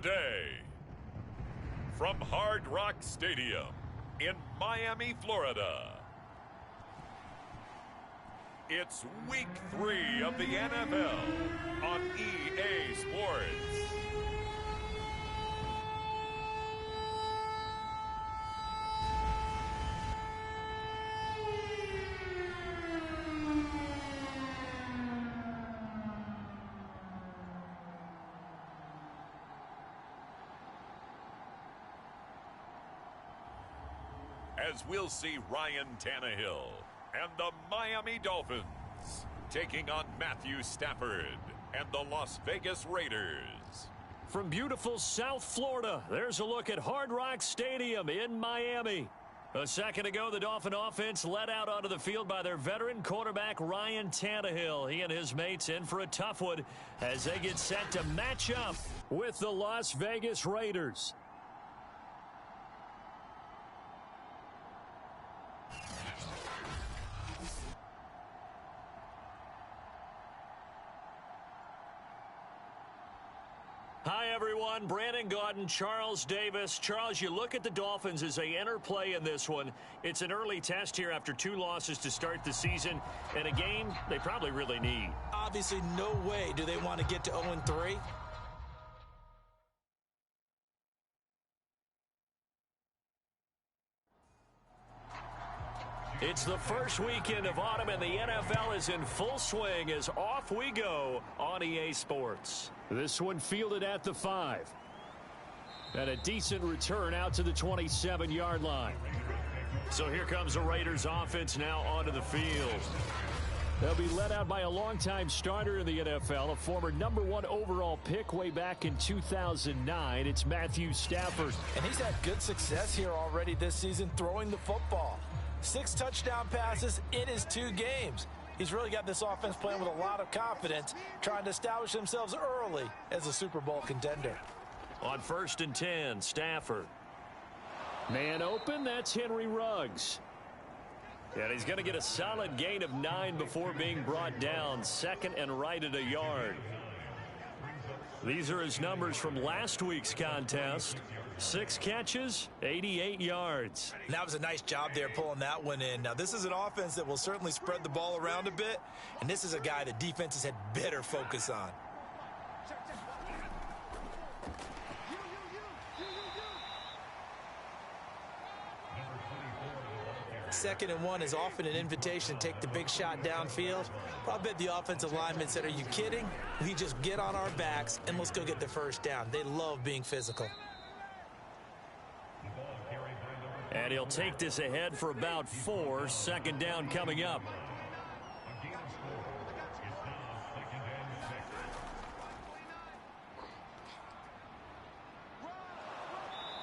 today. From Hard Rock Stadium in Miami, Florida, it's Week 3 of the NFL on EA Sports. As we'll see Ryan Tannehill and the Miami Dolphins taking on Matthew Stafford and the Las Vegas Raiders. From beautiful South Florida, there's a look at Hard Rock Stadium in Miami. A second ago, the Dolphin offense led out onto the field by their veteran quarterback Ryan Tannehill. He and his mates in for a tough one as they get set to match up with the Las Vegas Raiders. Hi, everyone. Brandon Gaudin, Charles Davis. Charles, you look at the Dolphins as they enter play in this one. It's an early test here after 2 losses to start the season, and a game they probably really need. Obviously, no way do they want to get to 0-3. It's the first weekend of autumn, and the NFL is in full swing as off we go on EA Sports. This one fielded at the 5. And a decent return out to the 27-yard line. So here comes the Raiders offense now onto the field. They'll be led out by a longtime starter in the NFL, a former #1 overall pick way back in 2009. It's Matthew Stafford. And he's had good success here already this season throwing the football. 6 touchdown passes in his 2 games. He's really got this offense playing with a lot of confidence, trying to establish themselves early as a Super Bowl contender. On 1st and 10, Stafford. Man open, that's Henry Ruggs. And he's going to get a solid gain of 9 before being brought down. 2nd and right at a yard. These are his numbers from last week's contest. 6 catches, 88 yards. And that was a nice job there pulling that one in. Now, this is an offense that will certainly spread the ball around a bit, and this is a guy that defenses had better focus on. Second and 1 is often an invitation to take the big shot downfield. I bet the offensive linemen said, are you kidding? We just get on our backs and let's go get the first down. They love being physical. And he'll take this ahead for about 4. 2nd down coming up.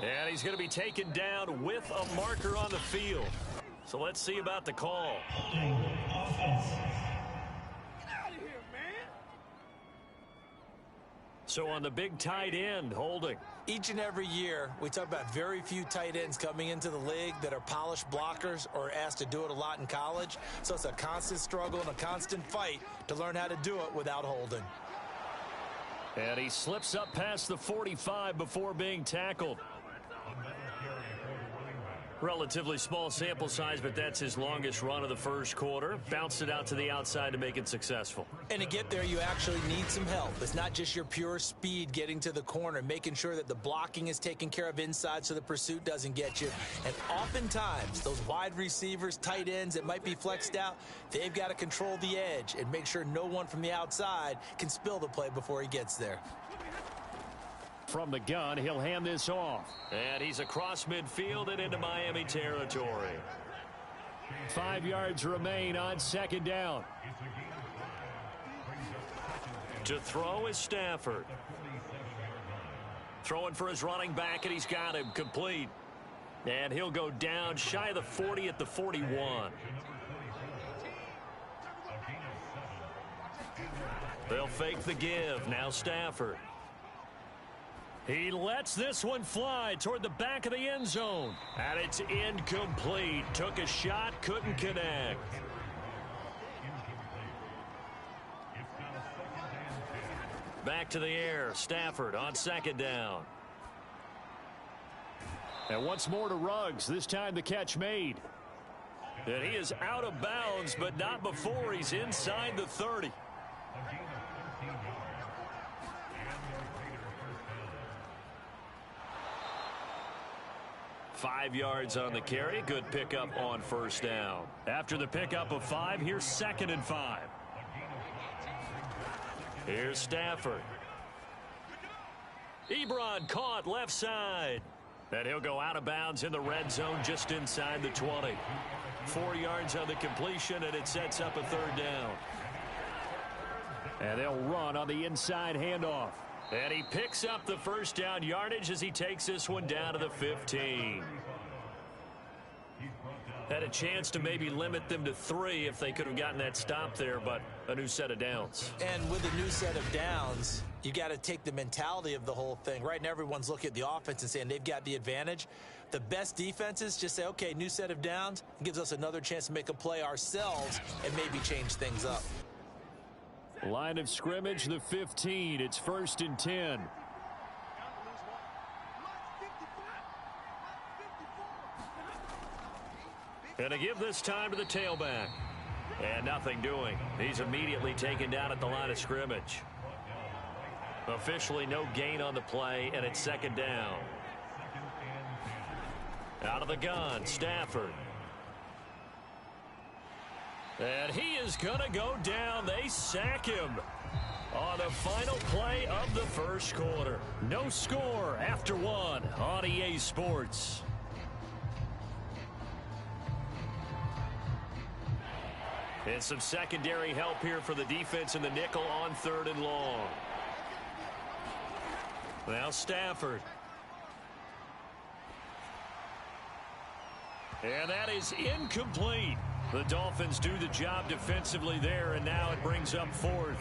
And he's going to be taken down with a marker on the field. So let's see about the call. So on the big tight end, holding. Each and every year, we talk about very few tight ends coming into the league that are polished blockers or asked to do it a lot in college. So it's a constant struggle and a constant fight to learn how to do it without holding. And he slips up past the 45 before being tackled. Relatively small sample size, but that's his longest run of the first quarter. Bounced it out to the outside to make it successful. And to get there, you actually need some help. It's not just your pure speed getting to the corner, making sure that the blocking is taken care of inside so the pursuit doesn't get you. And oftentimes, those wide receivers, tight ends that might be flexed out, they've got to control the edge and make sure no one from the outside can spill the play before he gets there. From the gun, he'll hand this off. And he's across midfield and into Miami territory. 5 yards remain on 2nd down. To throw is Stafford. Throwing for his running back, and he's got him complete. And he'll go down shy of the 40 at the 41. They'll fake the give. Now Stafford. He lets this one fly toward the back of the end zone. And it's incomplete. Took a shot, couldn't connect. Back to the air. Stafford on second down. And once more to Ruggs. This time the catch made. And he is out of bounds, but not before he's inside the 30. Five yards on the carry. Good pickup on first down. After the pickup of 5, here's 2nd and 5. Here's Stafford. Ebron caught left side. And he'll go out of bounds in the red zone just inside the 20. 4 yards on the completion, and it sets up a 3rd down. And they'll run on the inside handoff. And he picks up the first down yardage as he takes this one down to the 15. Had a chance to maybe limit them to 3 if they could have gotten that stop there, but a new set of downs. And with a new set of downs, you got to take the mentality of the whole thing. Right now, everyone's looking at the offense and saying they've got the advantage. The best defenses just say, okay, new set of downs. It gives us another chance to make a play ourselves and maybe change things up. Line of scrimmage, the 15. It's 1st and 10. And to give this time to the tailback. And nothing doing. He's immediately taken down at the line of scrimmage. Officially no gain on the play, and it's 2nd down. Out of the gun, Stafford. And he is going to go down. They sack him on the final play of the first quarter. No score after 1 on EA Sports. And some secondary help here for the defense in the nickel on 3rd and long. Now Stafford. And that is incomplete. The Dolphins do the job defensively there, and now it brings up 4th.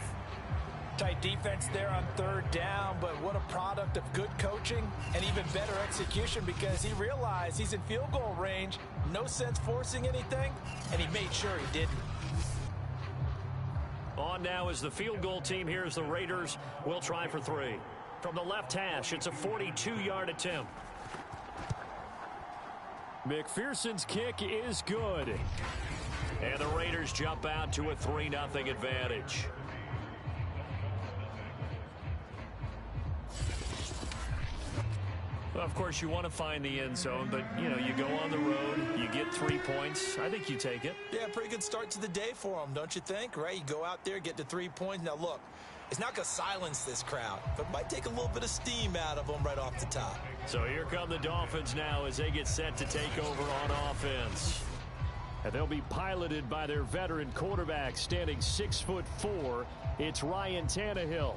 Tight defense there on 3rd down, but what a product of good coaching and even better execution, because he realized he's in field goal range. No sense forcing anything, and he made sure he didn't. On now is the field goal team. Here's the Raiders. We'll try for 3. From the left hash, it's a 42-yard attempt. McPherson's kick is good. And the Raiders jump out to a 3-0 advantage. Well, of course, you want to find the end zone, but, you know, you go on the road, you get 3 points. I think you take it. Yeah, pretty good start to the day for them, don't you think? Right? You go out there, get the 3 points. Now, look, it's not going to silence this crowd, but it might take a little bit of steam out of them right off the top. So here come the Dolphins now as they get set to take over on offense. And they'll be piloted by their veteran quarterback, standing 6'4". It's Ryan Tannehill.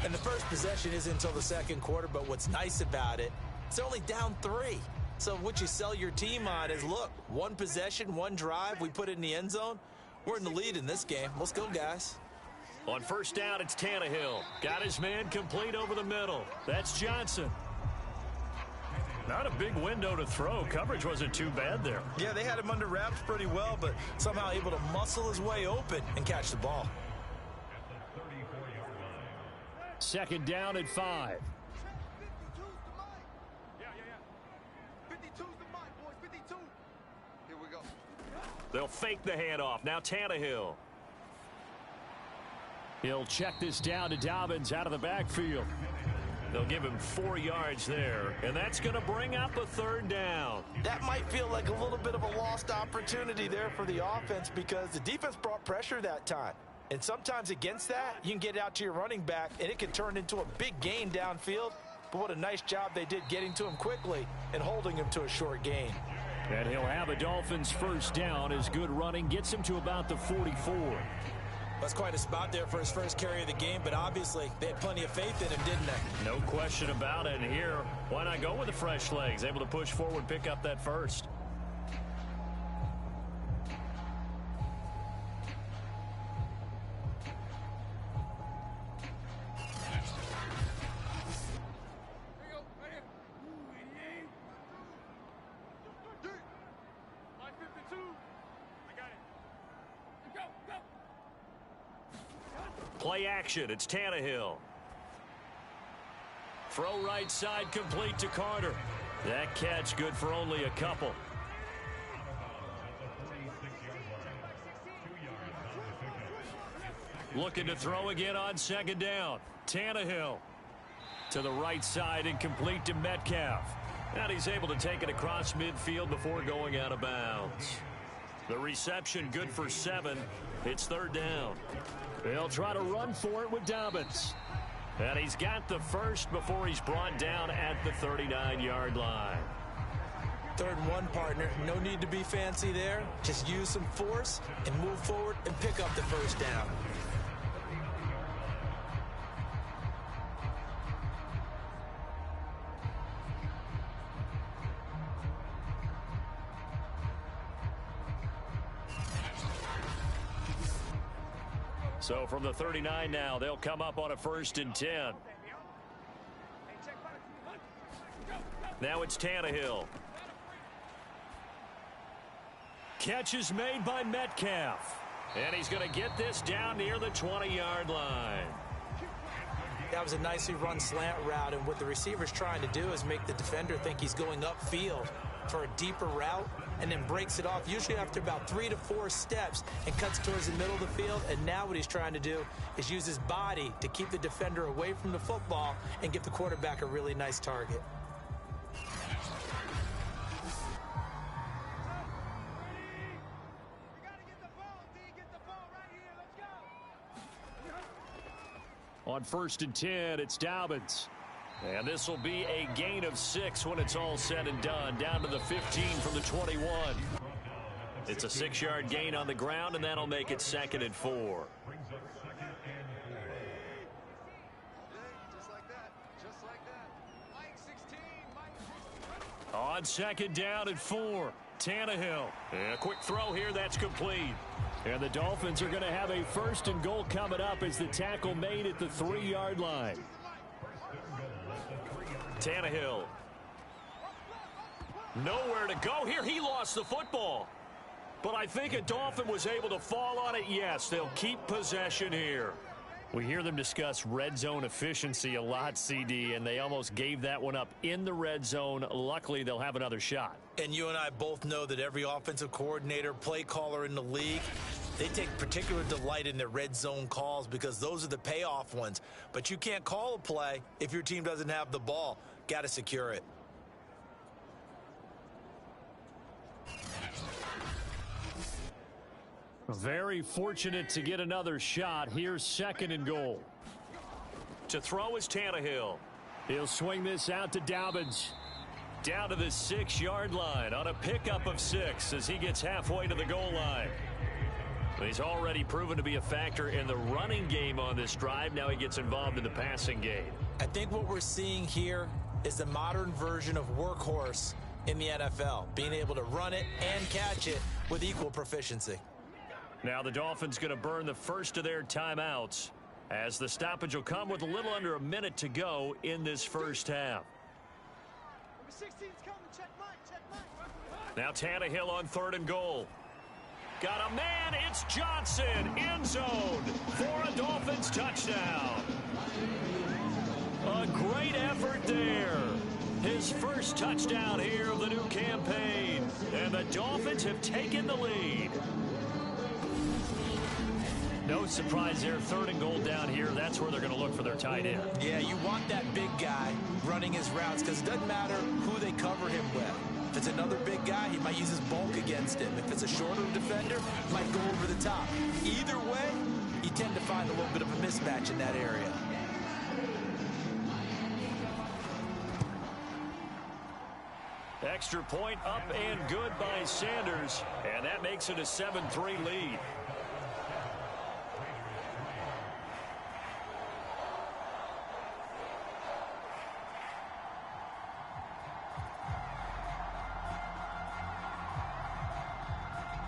And the first possession isn't until the 2nd quarter, but what's nice about it, it's only down 3. So what you sell your team on is, look, 1 possession, 1 drive, we put it in the end zone. We're in the lead in this game. Let's go, guys. On first down, it's Tannehill. Got his man complete over the middle. That's Johnson. Not a big window to throw. Coverage wasn't too bad there. Yeah, they had him under wraps pretty well, but somehow able to muscle his way open and catch the ball. 2nd down at 5. They'll fake the handoff. Now Tannehill. He'll check this down to Dobbins out of the backfield. They'll give him 4 yards there, and that's going to bring up a 3rd down. That might feel like a little bit of a lost opportunity there for the offense, because the defense brought pressure that time. And sometimes against that, you can get out to your running back, and it can turn into a big gain downfield. But what a nice job they did getting to him quickly and holding him to a short gain. And he'll have a Dolphins 1st down as good running gets him to about the 44. That's quite a spot there for his first carry of the game, but obviously they had plenty of faith in him, didn't they? No question about it. And here, why not go with the fresh legs? Able to push forward, pick up that 1st. Play action. It's Tannehill. Throw right side complete to Carter. That catch good for only a couple. Looking to throw again on second down. Tannehill to the right side and complete to Metcalf. And he's able to take it across midfield before going out of bounds. The reception good for 7. It's third down. They'll try to run for it with Dobbins. And he's got the first before he's brought down at the 39-yard line. 3rd and 1, partner. No need to be fancy there. Just use some force and move forward and pick up the first down. So from the 39 now, they'll come up on a 1st and 10. Now it's Tannehill. Catch is made by Metcalf. And he's going to get this down near the 20-yard line. That was a nicely run slant route, and what the receiver's trying to do is make the defender think he's going upfield for a deeper route, and then breaks it off usually after about 3 to 4 steps and cuts towards the middle of the field. And now what he's trying to do is use his body to keep the defender away from the football and give the quarterback a really nice target. On 1st and 10, it's Dobbins. And this will be a gain of 6 when it's all said and done. Down to the 15 from the 21. It's a 6-yard gain on the ground, and that'll make it 2nd and 4. On 2nd down and 4, Tannehill. And a quick throw here, that's complete. And the Dolphins are going to have a 1st and goal coming up as the tackle made at the 3-yard line. Tannehill. Nowhere to go here. He lost the football. But I think a Dolphin was able to fall on it. Yes, they'll keep possession here. We hear them discuss red zone efficiency a lot, CD, and they almost gave that one up in the red zone. Luckily, they'll have another shot. And you and I both know that every offensive coordinator, play caller in the league, they take particular delight in their red zone calls because those are the payoff ones. But you can't call a play if your team doesn't have the ball. Got to secure it. Very fortunate to get another shot. Here's 2nd and goal. To throw is Tannehill. He'll swing this out to Dobbins. Down to the 6-yard line on a pickup of 6 as he gets halfway to the goal line. He's already proven to be a factor in the running game on this drive. Now he gets involved in the passing game. I think what we're seeing here is the modern version of workhorse in the NFL, being able to run it and catch it with equal proficiency. Now the Dolphins going to burn the first of their timeouts as the stoppage will come with a little under a minute to go in this first half. Now Tannehill on 3rd and goal. Got a man, it's Johnson, end zone for a Dolphins touchdown. A great effort there. His first touchdown here of the new campaign. And the Dolphins have taken the lead. No surprise there, 3rd and goal down here. That's where they're going to look for their tight end. Yeah, you want that big guy running his routes because it doesn't matter who they cover him with. If it's another big guy, he might use his bulk against him. If it's a shorter defender, he might go over the top. Either way, you tend to find a little bit of a mismatch in that area. Extra point up and good by Sanders, and that makes it a 7-3 lead.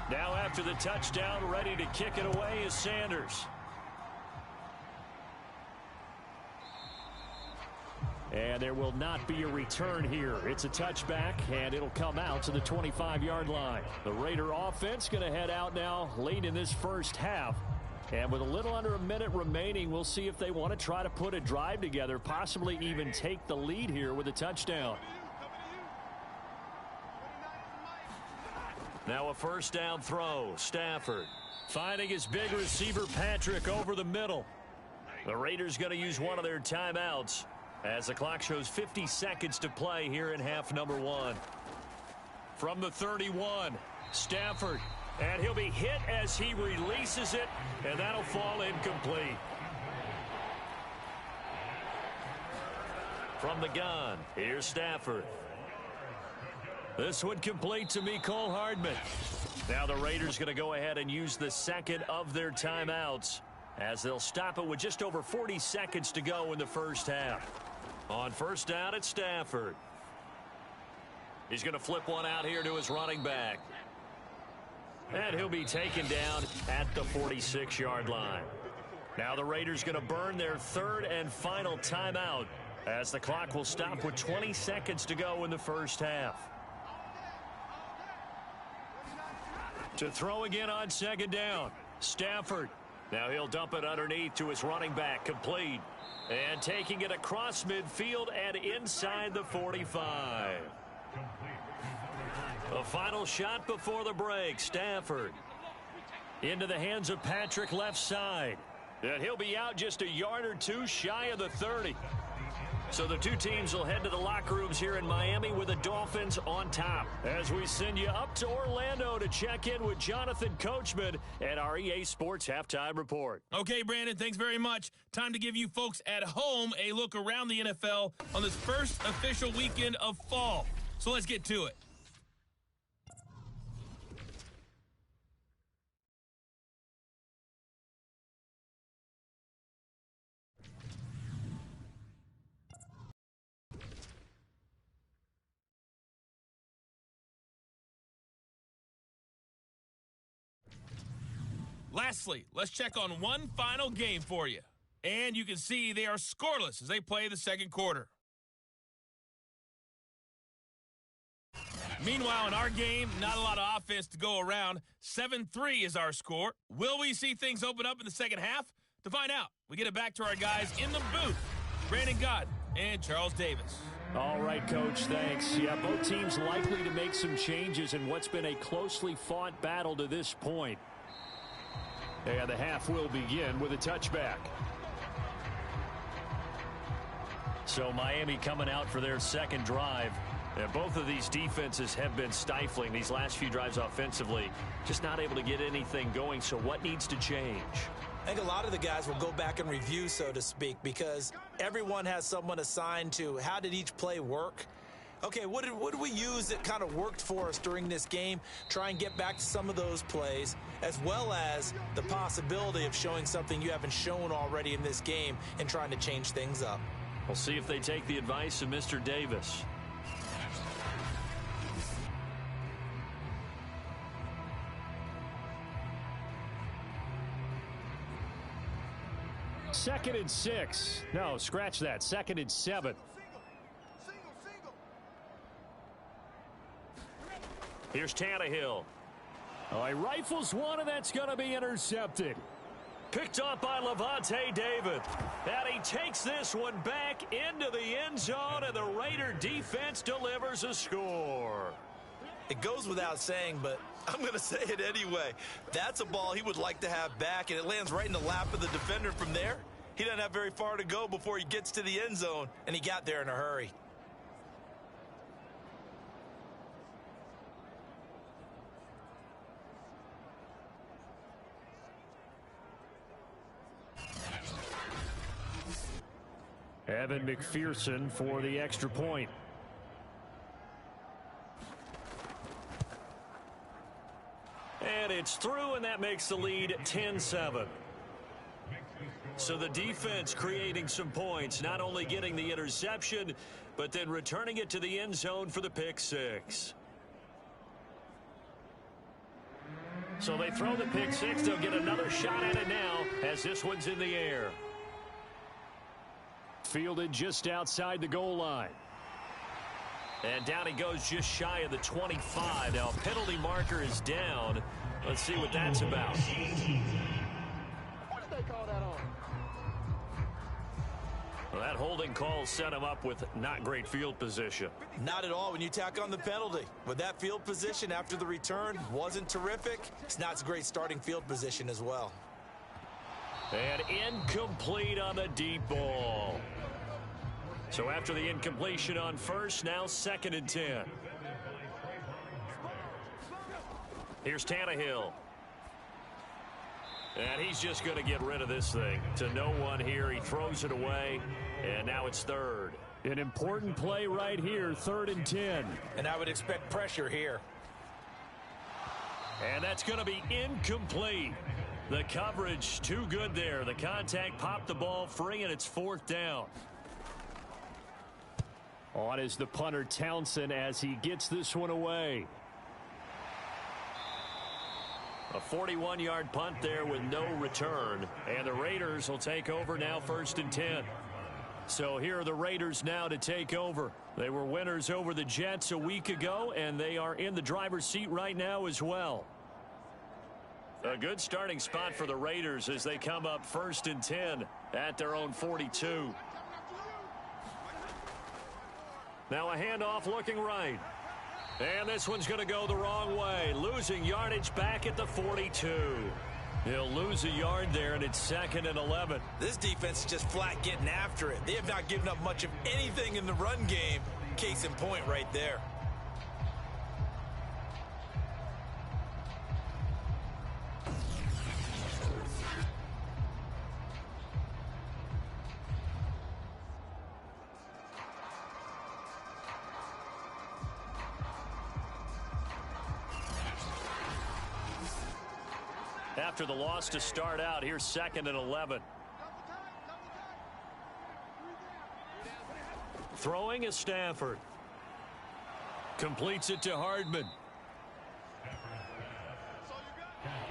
Now after the touchdown, ready to kick it away is Sanders. And there will not be a return here. It's a touchback, and it'll come out to the 25-yard line. The Raider offense going to head out now late in this first half. And with a little under a minute remaining, we'll see if they want to try to put a drive together, possibly even take the lead here with a touchdown. Now a first down throw. Stafford finding his big receiver Patrick over the middle. The Raiders going to use one of their timeouts as the clock shows 50 seconds to play here in half number 1. From the 31, Stafford. And he'll be hit as he releases it, and that'll fall incomplete. From the gun, here's Stafford. This one complete to Mecole Hardman. Now the Raiders going to go ahead and use the second of their timeouts as they'll stop it with just over 40 seconds to go in the first half. On first down, it's Stafford. He's going to flip one out here to his running back. And he'll be taken down at the 46-yard line. Now the Raiders going to burn their third and final timeout as the clock will stop with 20 seconds to go in the first half. To throw again on second down, Stafford. Now he'll dump it underneath to his running back, complete. And taking it across midfield and inside the 45. A final shot before the break. Stafford into the hands of Patrick left side. And he'll be out just a yard or two shy of the 30. So the two teams will head to the locker rooms here in Miami with the Dolphins on top. As we send you up to Orlando to check in with Jonathan Coachman at our EA Sports Halftime Report. Okay, Brandon, thanks very much. Time to give you folks at home a look around the NFL on this first official weekend of fall. So let's get to it. Lastly, let's check on one final game for you. And you can see they are scoreless as they play the second quarter. Meanwhile, in our game, not a lot of offense to go around. 7-3 is our score. Will we see things open up in the second half? To find out, we get it back to our guys in the booth, Brandon Gott and Charles Davis. All right, Coach, thanks. Yeah, both teams likely to make some changes in what's been a closely fought battle to this point. And the half will begin with a touchback. So Miami coming out for their second drive. And both of these defenses have been stifling these last few drives offensively. Just not able to get anything going. So what needs to change? I think a lot of the guys will go back and review, so to speak, because everyone has someone assigned to how did each play work. Okay, what did we use that kind of worked for us during this game? Try and get back to some of those plays, as well as the possibility of showing something you haven't shown already in this game and trying to change things up. We'll see if they take the advice of Mr. Davis. Second and 6. No, scratch that. Second and 7. Here's Tannehill. Oh, he rifles one, and that's going to be intercepted. Picked up by Levante David. And he takes this one back into the end zone, and the Raider defense delivers a score. It goes without saying, but I'm going to say it anyway. That's a ball he would like to have back, and it lands right in the lap of the defender from there. He doesn't have very far to go before he gets to the end zone, and he got there in a hurry. Evan McPherson for the extra point. And it's through, and that makes the lead 10-7. So the defense creating some points, not only getting the interception, but then returning it to the end zone for the pick six. So they throw the pick six. They'll get another shot at it now as this one's in the air. Fielded just outside the goal line. And down he goes just shy of the 25. Now, penalty marker is down. Let's see what that's about. That holding call set him up with not great field position. Not at all when you tack on the penalty. With that field position after the return wasn't terrific, it's not a great starting field position as well. And incomplete on the deep ball. So after the incompletion on first, now 2nd and 10. Here's Tannehill. And he's just going to get rid of this thing. To no one here. He throws it away. And now it's 3rd. An important play right here, 3rd and 10. And I would expect pressure here. And that's going to be incomplete. The coverage too good there. The contact popped the ball free, and it's 4th down. On is the punter Townsend as he gets this one away. A 41-yard punt there with no return. And the Raiders will take over now 1st and 10. So here are the Raiders now to take over. They were winners over the Jets a week ago, and they are in the driver's seat right now as well. A good starting spot for the Raiders as they come up 1st and 10 at their own 42. Now a handoff looking right. And this one's going to go the wrong way. Losing yardage back at the 42. He'll lose a yard there, and it's 2nd and 11. This defense is just flat getting after it. They have not given up much of anything in the run game. Case in point right there. After the loss to start out, here's 2nd and 11. Throwing is Stafford. Completes it to Hardman.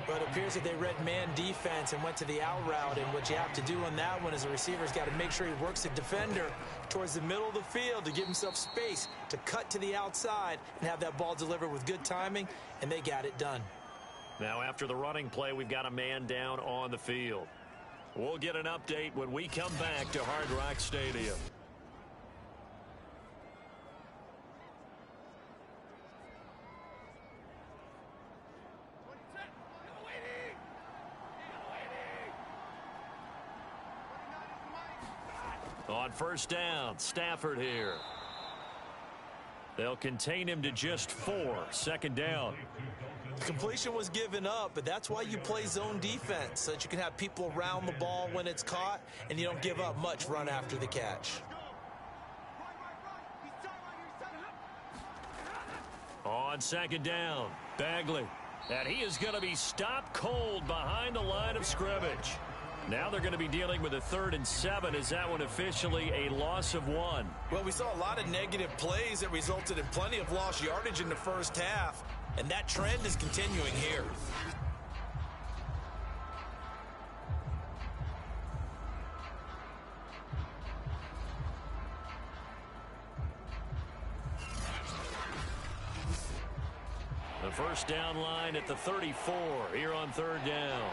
But it appears that they read man defense and went to the out route. And what you have to do on that one is the receiver's got to make sure he works the defender towards the middle of the field to give himself space to cut to the outside and have that ball delivered with good timing, and they got it done. Now after the running play, we've got a man down on the field. We'll get an update when we come back to Hard Rock Stadium. On 1st down, Stafford here. They'll contain him to just 4. 2nd down. Completion was given up, but that's why you play zone defense, so that you can have people around the ball when it's caught, and you don't give up much run after the catch. On 2nd down, Bagley. And he is going to be stopped cold behind the line of scrimmage. Now they're going to be dealing with a 3rd and 7. Is that one officially a loss of 1? Well, we saw a lot of negative plays that resulted in plenty of lost yardage in the first half, and that trend is continuing here. The 1st down line at the 34 here on 3rd down.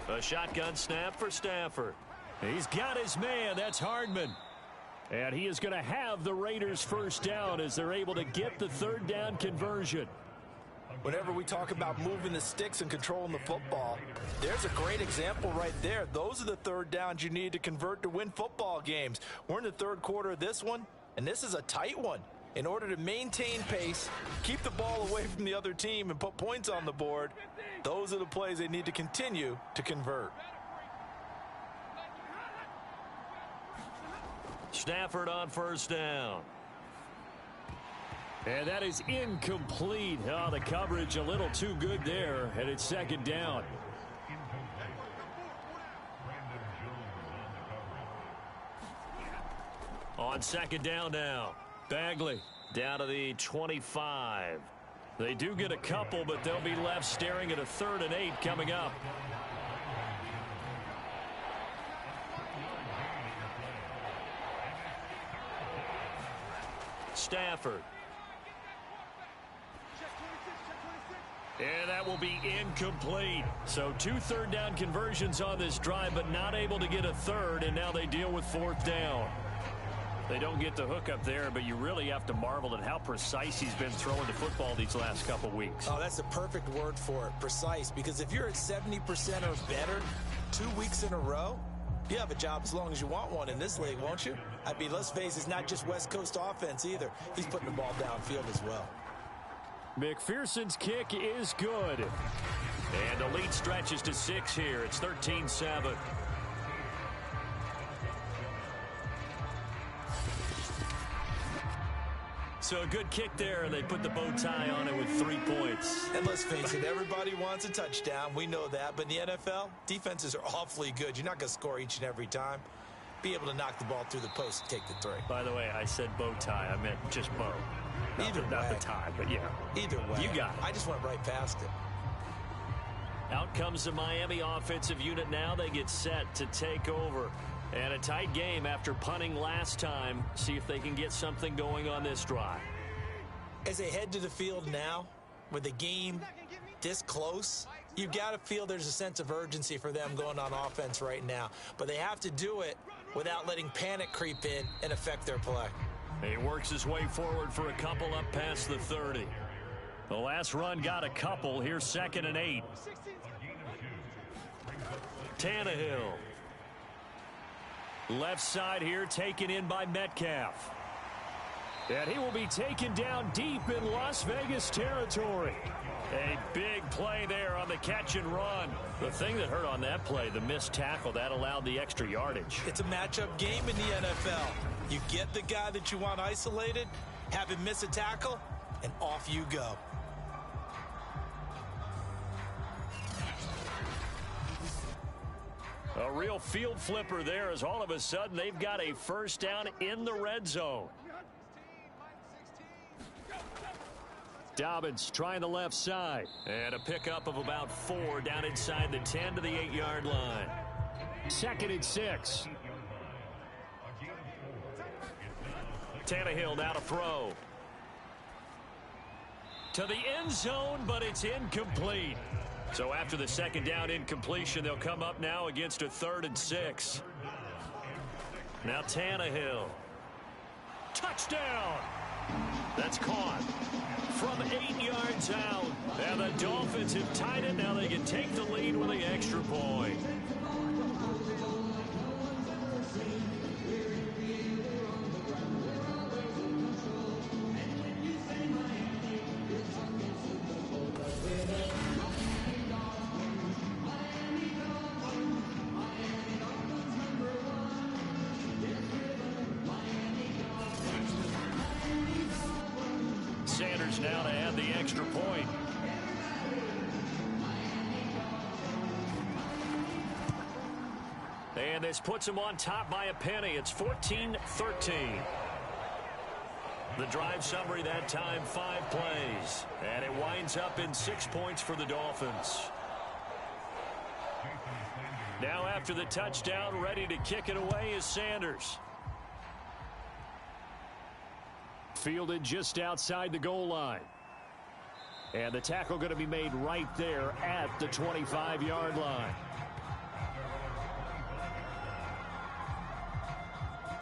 A shotgun snap for Stafford. He's got his man. That's Hardman. And he is going to have the Raiders 1st down as they're able to get the 3rd down conversion. Whenever we talk about moving the sticks and controlling the football, there's a great example right there. Those are the 3rd downs you need to convert to win football games. We're in the 3rd quarter of this one, and this is a tight one. In order to maintain pace, keep the ball away from the other team, and put points on the board, those are the plays they need to continue to convert. Stafford on 1st down. And that is incomplete. Oh, the coverage a little too good there, and it's 2nd down. On 2nd down now, Bagley down to the 25. They do get a couple, but they'll be left staring at a 3rd and 8 coming up. Stafford. And that will be incomplete. So 2 third-down conversions on this drive, but not able to get a third, and now they deal with 4th down. They don't get the hook up there, but you really have to marvel at how precise he's been throwing the football these last couple weeks. Oh, that's the perfect word for it, precise, because if you're at 70% or better 2 weeks in a row, you have a job as long as you want one in this league, won't you? I mean, let's face it, it's not just West Coast offense either. He's putting the ball downfield as well. McPherson's kick is good. And the lead stretches to 6 here. It's 13-7. So a good kick there, and they put the bow tie on it with 3 points. And let's face it, everybody wants a touchdown. We know that. But in the NFL, defenses are awfully good. You're not going to score each and every time. Be able to knock the ball through the post and take the 3. By the way, I said bow tie. I meant just bow. Not the tie, but yeah. Either way. You got it. I just went right past it. Out comes the Miami offensive unit now. They get set to take over. And a tight game after punting last time. See if they can get something going on this drive. As they head to the field now, with the game this close, you've got to feel there's a sense of urgency for them going on offense right now. But they have to do it without letting panic creep in and affect their play. He works his way forward for a couple up past the 30. The last run got a couple. Here's 2nd and 8. Tannehill. Left side here, taken in by Metcalf. And he will be taken down deep in Las Vegas territory. A big play there on the catch and run. The thing that hurt on that play, the missed tackle, that allowed the extra yardage. It's a matchup game in the NFL. You get the guy that you want isolated, have him miss a tackle, and off you go. A real field flipper there as all of a sudden they've got a first down in the red zone. Dobbins trying the left side. And a pickup of about 4 down inside the 10 to the 8-yard line. 2nd and 6. Tannehill now to throw. To the end zone, but it's incomplete. So after the 2nd down incompletion, they'll come up now against a 3rd and 6. Now Tannehill. Touchdown! That's caught from 8 yards out. And the Dolphins have tied it. Now they can take the lead with the extra point. Sanders now to add the extra point. And this puts him on top by a penny. It's 14-13. The drive summary that time, 5 plays. And it winds up in 6 points for the Dolphins. Now after the touchdown, ready to kick it away is Sanders. Fielded just outside the goal line. And the tackle going to be made right there at the 25-yard line.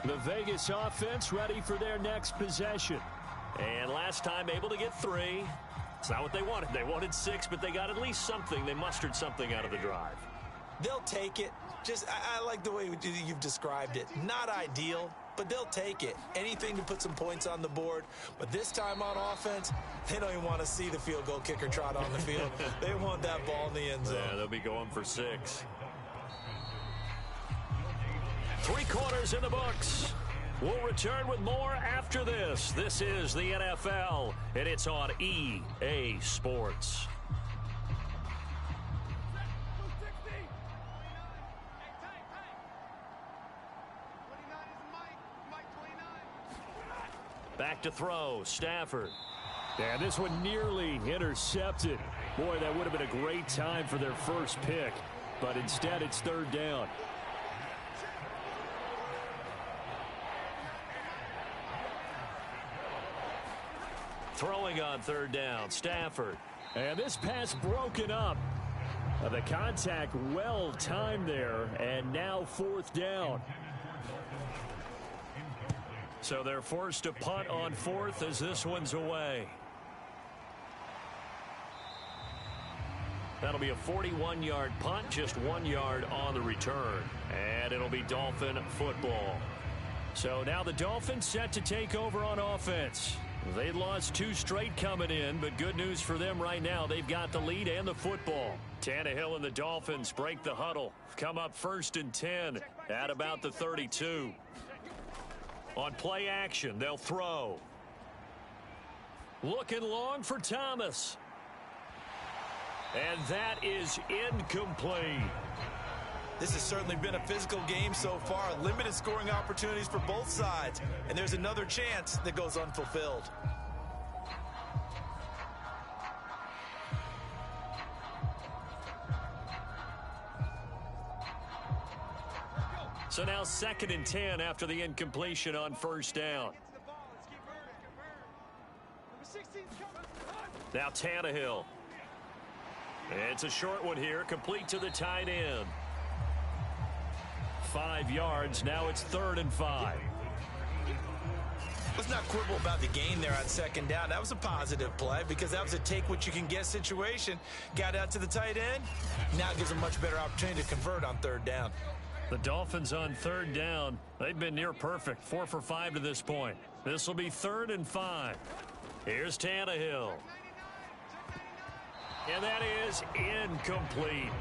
The Vegas offense ready for their next possession. And last time able to get 3. It's not what they wanted. They wanted 6, but they got at least something. They mustered something out of the drive. They'll take it. I like the way you've described it. Not ideal, but they'll take it. Anything to put some points on the board. But this time on offense, they don't even want to see the field goal kicker trot on the field. They want that ball in the end zone. Yeah, they'll be going for 6. 3 quarters in the books. We'll return with more after this. This is the NFL, and it's on EA Sports. Back to throw, Stafford. And this one nearly intercepted. Boy, that would have been a great time for their first pick. But instead, it's 3rd down. Throwing on 3rd down, Stafford. And this pass broken up. The contact well timed there, and now fourth down. So they're forced to punt on fourth as this one's away. That'll be a 41-yard punt, just 1 yard on the return. And it'll be Dolphin football. So now the Dolphins set to take over on offense. They lost 2 straight coming in, but good news for them right now. They've got the lead and the football. Tannehill and the Dolphins break the huddle. Come up 1st and 10 at about the 32. On play action, they'll throw. Looking long for Thomas. And that is incomplete. This has certainly been a physical game so far. Limited scoring opportunities for both sides. And there's another chance that goes unfulfilled. So now 2nd and 10 after the incompletion on 1st down. Now Tannehill. It's a short one here, complete to the tight end. 5 yards, now it's 3rd and 5. Let's not quibble about the gain there on 2nd down. That was a positive play because that was a take-what-you-can-get situation. Got out to the tight end. Now it gives a much better opportunity to convert on 3rd down. The Dolphins on 3rd down. They've been near perfect, 4 for 5 to this point. This will be 3rd and 5. Here's Tannehill. And that is incomplete.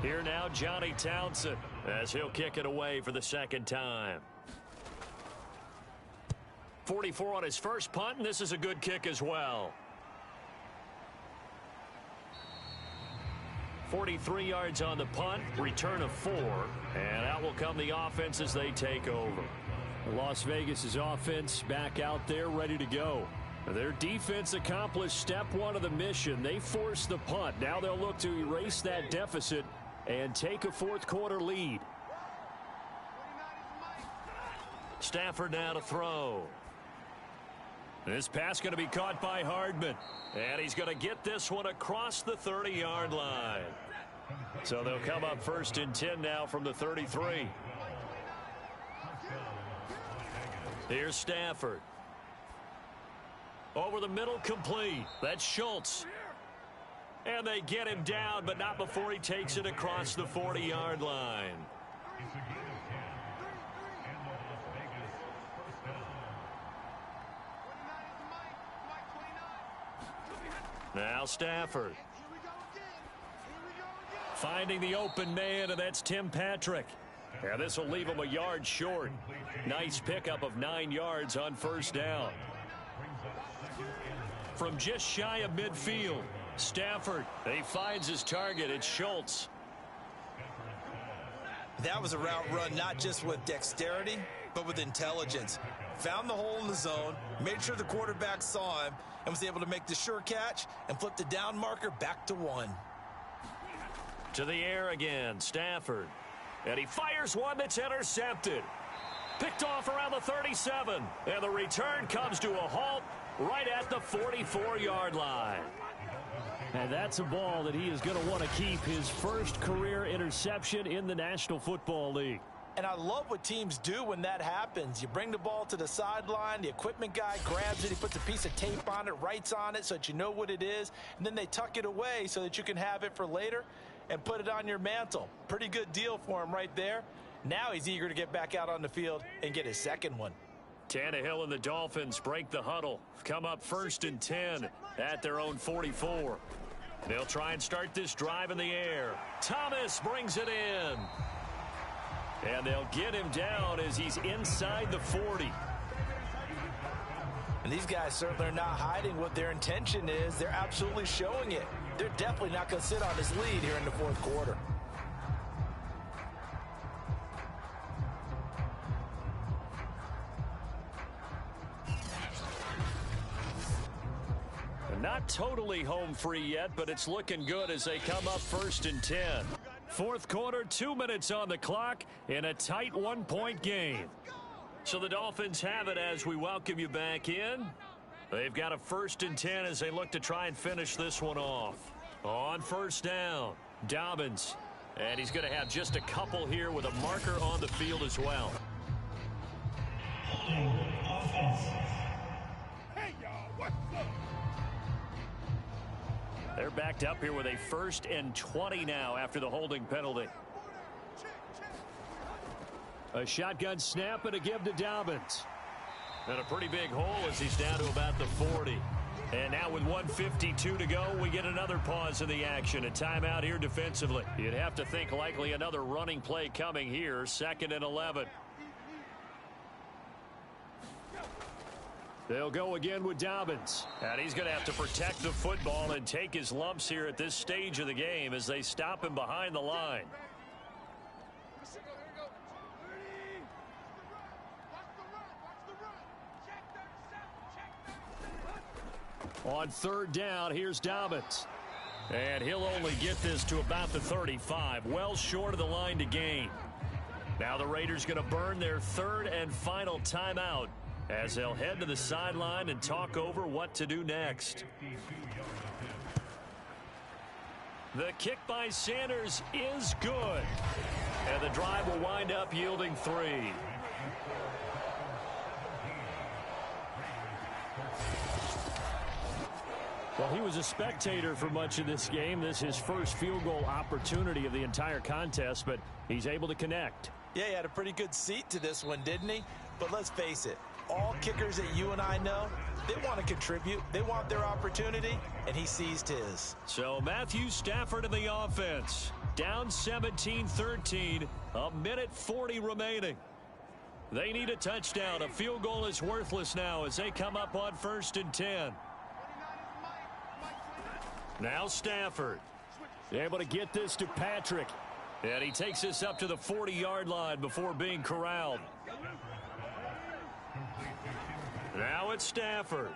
Here now, Johnny Townsend, as he'll kick it away for the 2nd time. 44 on his first punt, and this is a good kick as well. 43 yards on the punt, return of 4, and out will come the offense as they take over. Las Vegas's offense back out there ready to go. Their defense accomplished step 1 of the mission. They forced the punt. Now they'll look to erase that deficit and take a 4th quarter lead. Stafford now to throw. This pass going to be caught by Hardman. And he's going to get this one across the 30-yard line. So they'll come up 1st and 10 now from the 33. Here's Stafford. Over the middle, complete. That's Schultz. And they get him down, but not before he takes it across the 40-yard line. Now Stafford. Finding the open man, and that's Tim Patrick. And this will leave him a yard short. Nice pickup of 9 yards on 1st down. From just shy of midfield, Stafford, he finds his target. It's Schultz. That was a route run not just with dexterity, but with intelligence. Found the hole in the zone, made sure the quarterback saw him, and was able to make the sure catch and flip the down marker back to 1. To the air again, Stafford. And he fires one that's intercepted. Picked off around the 37. And the return comes to a halt right at the 44-yard line. And that's a ball that he is going to want to keep, his first career interception in the National Football League. And I love what teams do when that happens. You bring the ball to the sideline, the equipment guy grabs it, he puts a piece of tape on it, writes on it so that you know what it is, and then they tuck it away so that you can have it for later and put it on your mantle. Pretty good deal for him right there. Now he's eager to get back out on the field and get his 2nd one. Tannehill and the Dolphins break the huddle. Come up 1st and 10 at their own 44. They'll try and start this drive in the air. Thomas brings it in. And they'll get him down as he's inside the 40. And these guys certainly are not hiding what their intention is. They're absolutely showing it. They're definitely not going to sit on this lead here in the 4th quarter. Not totally home free yet, but it's looking good as they come up 1st and 10. 4th quarter, 2 minutes on the clock in a tight 1-point game. So the Dolphins have it as we welcome you back in. They've got a 1st and 10 as they look to try and finish this one off. On 1st down, Dobbins. And he's going to have just a couple here with a marker on the field as well. They're backed up here with a 1st and 20 now after the holding penalty. A shotgun snap and a give to Dobbins. And a pretty big hole as he's down to about the 40. And now with 1:52 to go, we get another pause in the action. A timeout here defensively. You'd have to think likely another running play coming here. 2nd and 11. They'll go again with Dobbins. And he's going to have to protect the football and take his lumps here at this stage of the game as they stop him behind the line. On 3rd down, here's Dobbins. And he'll only get this to about the 35, well short of the line to gain. Now the Raiders going to burn their 3rd and final timeout as they'll head to the sideline and talk over what to do next. The kick by Sanders is good. And the drive will wind up yielding 3. Well, he was a spectator for much of this game. This is his first field goal opportunity of the entire contest, but he's able to connect. Yeah, he had a pretty good seat to this one, didn't he? But let's face it, all kickers that you and I know, they want to contribute. They want their opportunity, and he seized his. So Matthew Stafford in the offense. Down 17-13, a minute 40 remaining. They need a touchdown. A field goal is worthless now as they come up on 1st and 10. Now Stafford. Able to get this to Patrick. And he takes this up to the 40-yard line before being corralled. Now it's Stafford.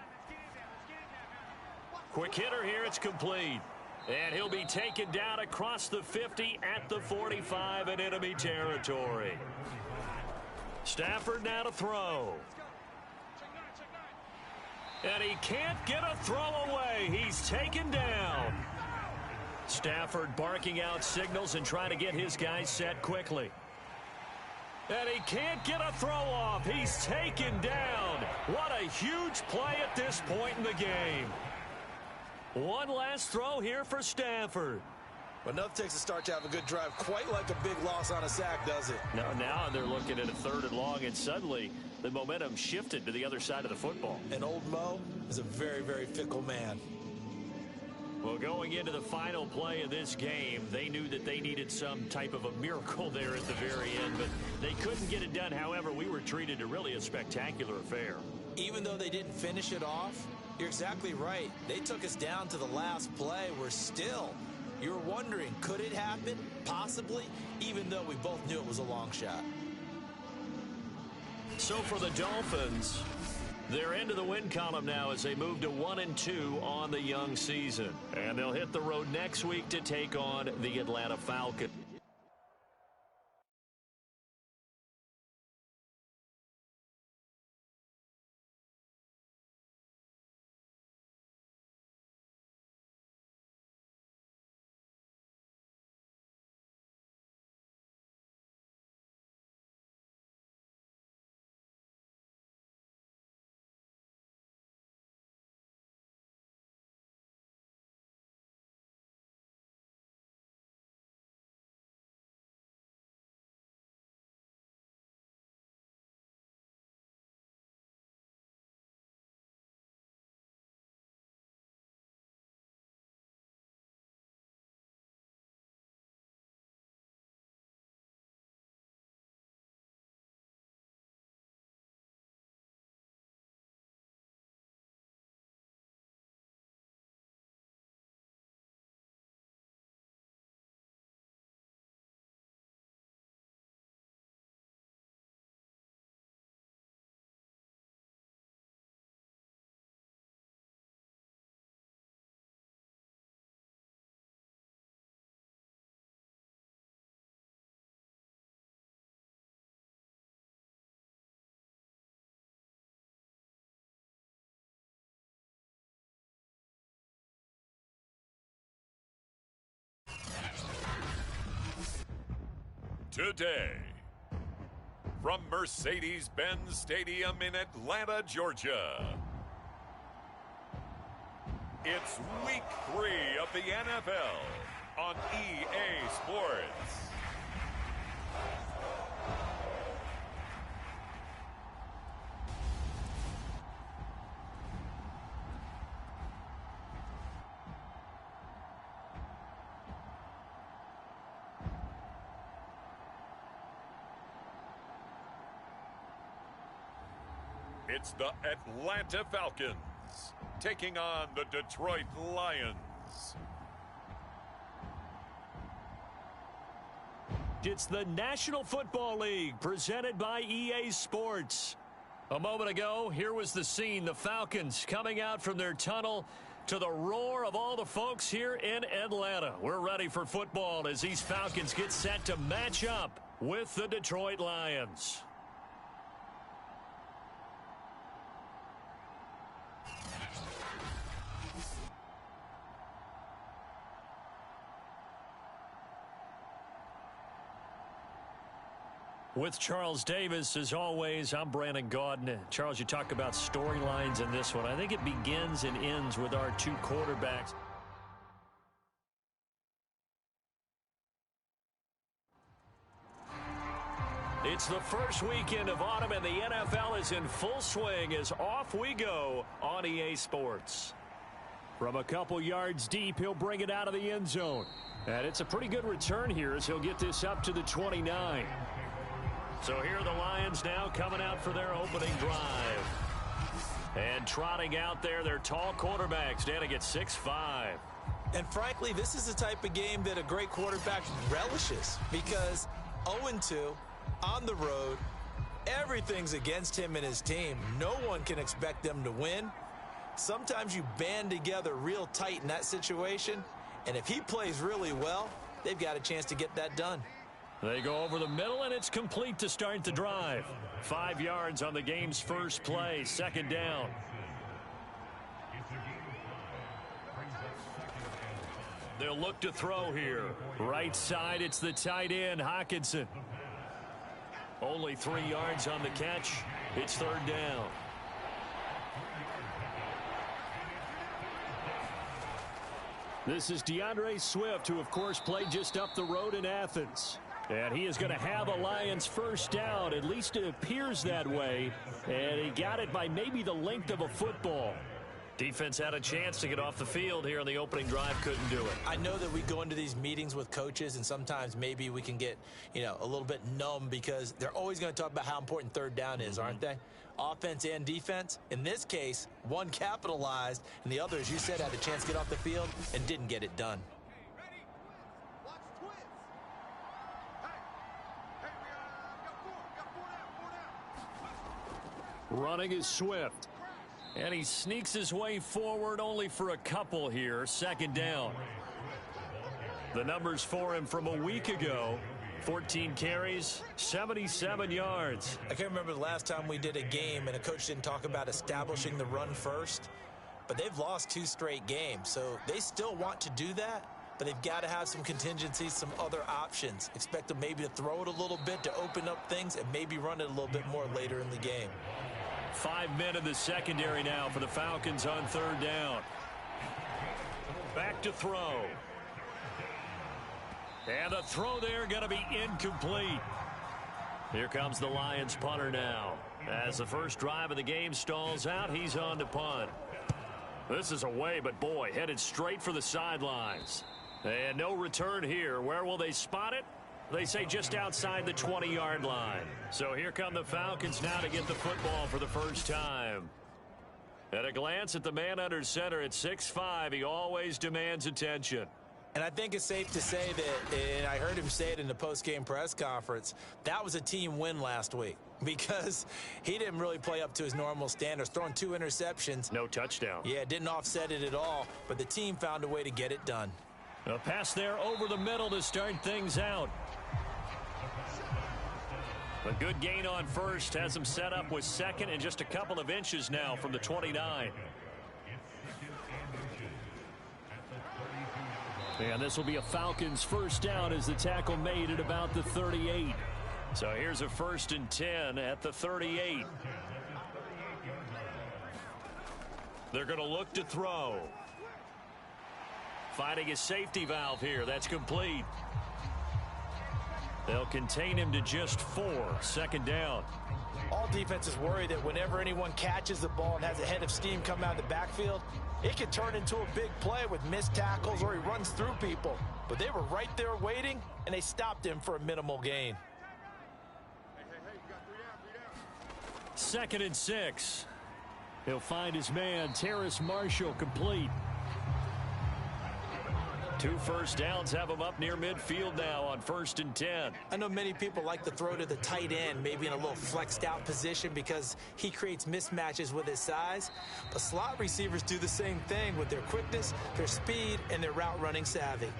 Quick hitter here. It's complete. And he'll be taken down across the 50 at the 45 in enemy territory. Stafford now to throw. And he can't get a throw away. He's taken down. Stafford barking out signals and trying to get his guys set quickly. And he can't get a throw off. He's taken down. What a huge play at this point in the game. One last throw here for Stafford. But enough takes a start to have a good drive. Quite like a big loss on a sack, does it? Now they're looking at a 3rd and long, and suddenly the momentum shifted to the other side of the football. And old Mo is a very, very fickle man. Well, going into the final play of this game, they knew that they needed some type of a miracle there at the very end, but they couldn't get it done. However, we were treated to really a spectacular affair. Even though they didn't finish it off, you're exactly right. They took us down to the last play. We're still, you were wondering, could it happen? Possibly, even though we both knew it was a long shot. So for the Dolphins, they're into the win column now as they move to 1-2 on the young season. And they'll hit the road next week to take on the Atlanta Falcons. today. From Mercedes-Benz Stadium in Atlanta, Georgia, it's Week 3 of the NFL on EA Sports. It's the Atlanta Falcons taking on the Detroit Lions. It's the National Football League presented by EA Sports. A moment ago, here was the scene. The Falcons coming out from their tunnel to the roar of all the folks here in Atlanta. We're ready for football as these Falcons get set to match up with the Detroit Lions. With Charles Davis, as always, I'm Brandon Gaudin. Charles, you talk about storylines in this one. I think it begins and ends with our two quarterbacks. It's the first weekend of autumn, and the NFL is in full swing as off we go on EA Sports. From a couple yards deep, he'll bring it out of the end zone. And it's a pretty good return here as he'll get this up to the 29. So here are the Lions now coming out for their opening drive. And trotting out there, their tall quarterbacks standing at 6'5". And frankly, this is the type of game that a great quarterback relishes because 0-2 on the road, everything's against him and his team. No one can expect them to win. Sometimes you band together real tight in that situation, and if he plays really well, they've got a chance to get that done. They go over the middle, and it's complete to start the drive. 5 yards on the game's first play, second down. They'll look to throw here. Right side, it's the tight end, Hockenson. Only 3 yards on the catch. It's third down. This is DeAndre Swift, who, of course, played just up the road in Athens. And he is going to have a Lions first down. At least it appears that way. And he got it by maybe the length of a football. Defense had a chance to get off the field here on the opening drive. Couldn't do it. I know that we go into these meetings with coaches, and sometimes maybe we can get, a little bit numb because they're always going to talk about how important third down is, aren't they? Offense and defense. In this case, one capitalized, and the other, as you said, had a chance to get off the field and didn't get it done. Running is Swift. And he sneaks his way forward only for a couple here. Second down. The numbers for him from a week ago. 14 carries, 77 yards. I can't remember the last time we did a game and a coach didn't talk about establishing the run first. But they've lost 2 straight games. So they still want to do that. But they've got to have some contingencies, some other options. Expect them maybe to throw it a little bit to open up things and maybe run it a little bit more later in the game. 5 men in the secondary now for the Falcons on third down. Back to throw. And the throw there going to be incomplete. Here comes the Lions punter now. As the first drive of the game stalls out, he's on to punt. This is away, but boy, headed straight for the sidelines. And no return here. Where will they spot it? They say just outside the 20-yard line. So here come the Falcons now to get the football for the first time. At a glance at the man under center at 6'5", he always demands attention. And I think it's safe to say that, and I heard him say it in the post-game press conference, that was a team win last week because he didn't really play up to his normal standards, throwing 2 interceptions. No touchdown. Yeah, didn't offset it at all, but the team found a way to get it done. A pass there over the middle to start things out. A good gain on first has him set up with second and just a couple of inches now from the 29. And this will be a Falcons first down as the tackle made at about the 38. So here's a 1st and 10 at the 38. They're going to look to throw. Finding a safety valve here. That's complete. They'll contain him to just 4. 2nd down. All defenses worry that whenever anyone catches the ball and has a head of steam come out of the backfield, it could turn into a big play with missed tackles or he runs through people. But they were right there waiting, and they stopped him for a minimal gain. 2nd and 6. He'll find his man, Terrace Marshall, complete. 2 first downs have him up near midfield now on 1st and 10. I know many people like to throw to the tight end, maybe in a little flexed out position because he creates mismatches with his size. But slot receivers do the same thing with their quickness, their speed, and their route running savvy.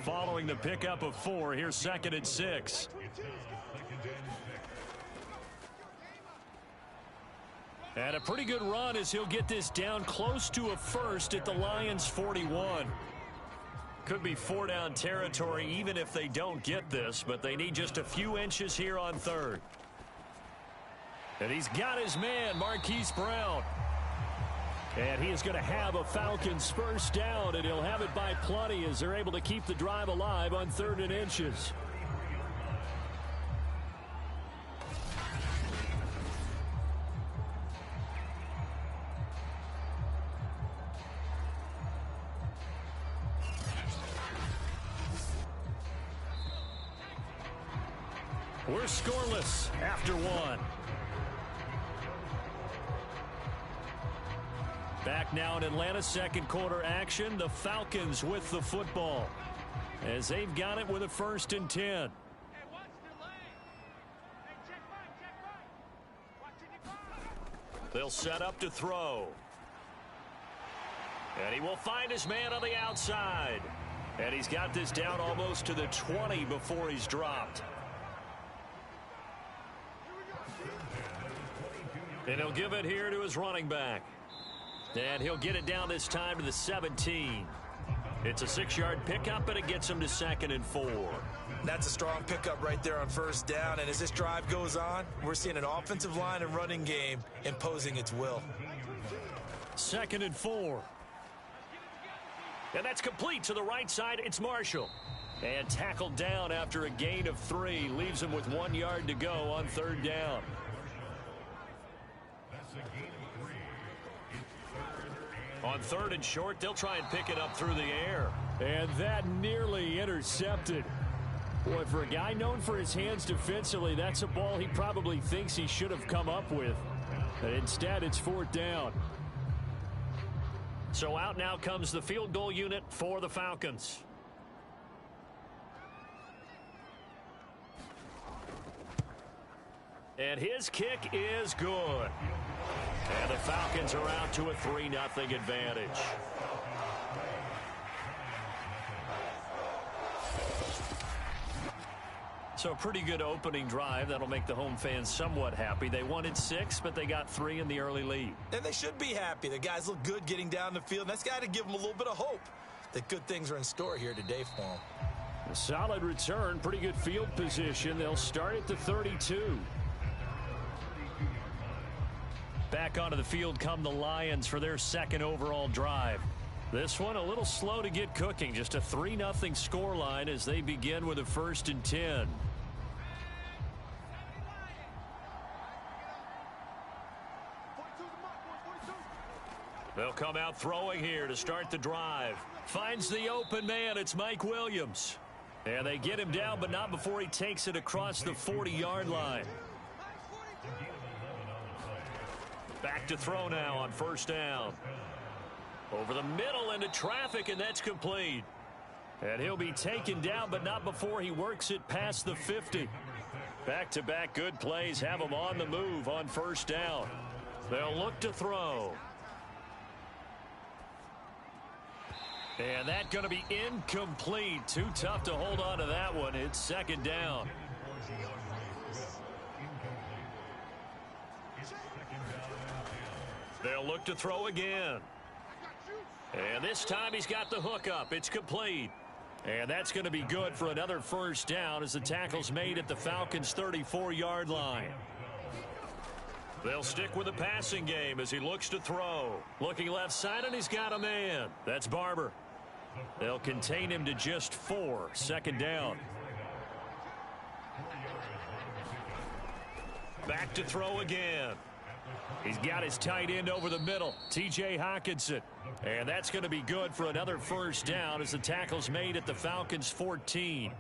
Following the pickup of 4, here's 2nd and 6. And a pretty good run as he'll get this down close to a first at the Lions' 41. Could be 4-down territory even if they don't get this, but they need just a few inches here on 3rd. And he's got his man, Marquise Brown. And he is going to have a Falcons first down, and he'll have it by plenty as they're able to keep the drive alive on 3rd and inches. We're scoreless after 1. Back now in Atlanta's 2nd quarter action. The Falcons with the football as they've got it with a 1st and 10. They'll set up to throw. And he will find his man on the outside. And he's got this down almost to the 20 before he's dropped. And he'll give it here to his running back. And he'll get it down this time to the 17. It's a 6-yard pickup, and it gets him to 2nd and 4. That's a strong pickup right there on 1st down. And as this drive goes on, we're seeing an offensive line and running game imposing its will. 2nd and 4. And that's complete to the right side. It's Marshall. And tackled down after a gain of 3. Leaves him with 1 yard to go on 3rd down. On 3rd and short, they'll try and pick it up through the air. And that nearly intercepted. Boy, for a guy known for his hands defensively, that's a ball he probably thinks he should have come up with. But instead, it's 4th down. So out now comes the field goal unit for the Falcons. And his kick is good. And the Falcons are out to a 3-0 advantage. So a pretty good opening drive. That'll make the home fans somewhat happy. They wanted 6, but they got 3 in the early lead. And they should be happy. The guys look good getting down the field. And that's got to give them a little bit of hope that good things are in store here today for them. A solid return, pretty good field position. They'll start at the 32. Back onto the field come the Lions for their 2nd overall drive. This one a little slow to get cooking. Just a 3-0 scoreline as they begin with a 1st and 10. They'll come out throwing here to start the drive. Finds the open man. It's Mike Williams. And they get him down, but not before he takes it across the 40-yard line. Back to throw now on 1st down. Over the middle into traffic, and that's complete. And he'll be taken down, but not before he works it past the 50. Back-to-back good plays have him on the move on 1st down. They'll look to throw. And that's going to be incomplete. Too tough to hold on to that one. It's 2nd down. They'll look to throw again. And this time he's got the hook up. It's complete. And that's going to be good for another first down as the tackle's made at the Falcons' 34-yard line. They'll stick with the passing game as he looks to throw. Looking left side, and he's got a man. That's Barber. They'll contain him to just 4. Second down. Back to throw again. He's got his tight end over the middle, T.J. Hockenson. And that's going to be good for another first down as the tackle's made at the Falcons' 14.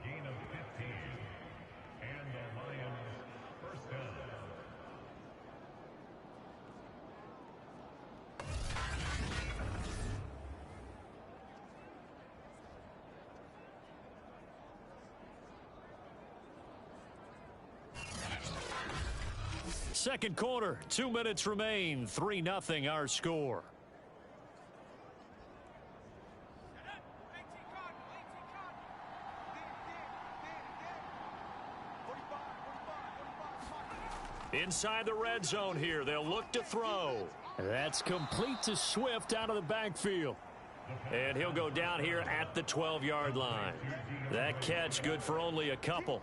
Second quarter, 2 minutes remain. 3-0 our score. Inside the red zone here, they'll look to throw. That's complete to Swift out of the backfield. And he'll go down here at the 12-yard line. That catch good for only a couple.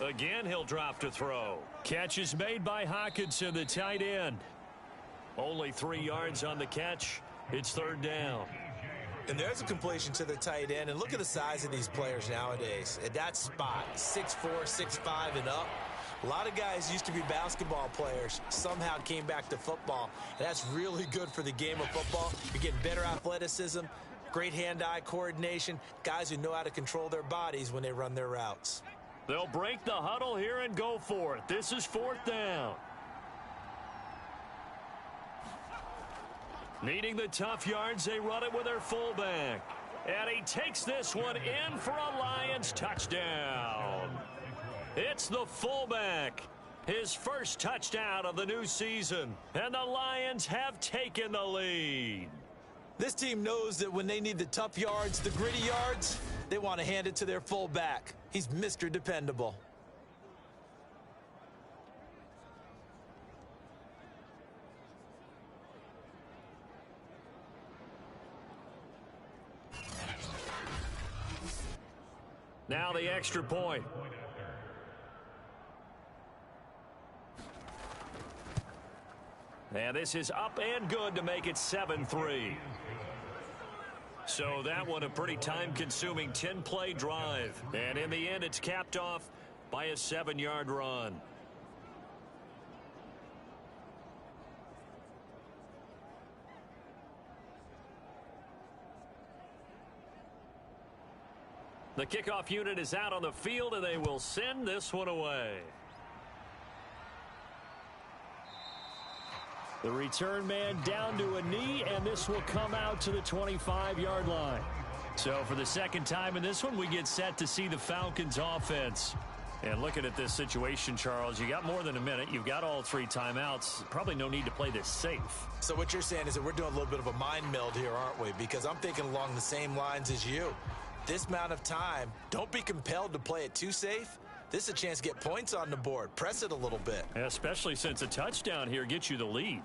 Again, he'll drop to throw. Catch is made by Hockenson, the tight end. Only 3 yards on the catch. It's third down. And there's a completion to the tight end. And look at the size of these players nowadays. At that spot, 6'4", 6'5", and up. A lot of guys used to be basketball players, somehow came back to football. And that's really good for the game of football. You're getting better athleticism, great hand-eye coordination, guys who know how to control their bodies when they run their routes. They'll break the huddle here and go for it. This is fourth down. Needing the tough yards, they run it with their fullback. And he takes this one in for a Lions touchdown. It's the fullback. His first touchdown of the new season. And the Lions have taken the lead. This team knows that when they need the tough yards, the gritty yards, they want to hand it to their fullback. He's Mr. Dependable. Now the extra point. And this is up and good to make it 7-3. So that one a pretty time-consuming 10-play drive. And in the end, it's capped off by a 7-yard run. The kickoff unit is out on the field, and they will send this one away. The return man down to a knee, and this will come out to the 25-yard line. So for the second time in this one, we get set to see the Falcons offense. And looking at this situation, Charles, you got more than a minute. You've got all 3 timeouts. Probably no need to play this safe. So what you're saying is that we're doing a little bit of a mind meld here, aren't we? Because I'm thinking along the same lines as you. This amount of time, don't be compelled to play it too safe. This is a chance to get points on the board. Press it a little bit. Especially since a touchdown here gets you the lead.